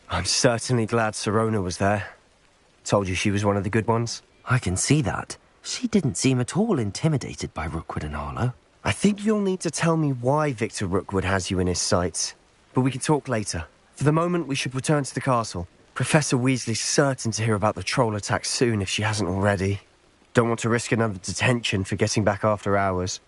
I'm certainly glad Sirona was there. Told you she was one of the good ones. I can see that. She didn't seem at all intimidated by Rookwood and Harlow. I think you'll need to tell me why Victor Rookwood has you in his sights. But we can talk later. For the moment, we should return to the castle. Professor Weasley's certain to hear about the troll attack soon if she hasn't already. Don't want to risk another detention for getting back after hours.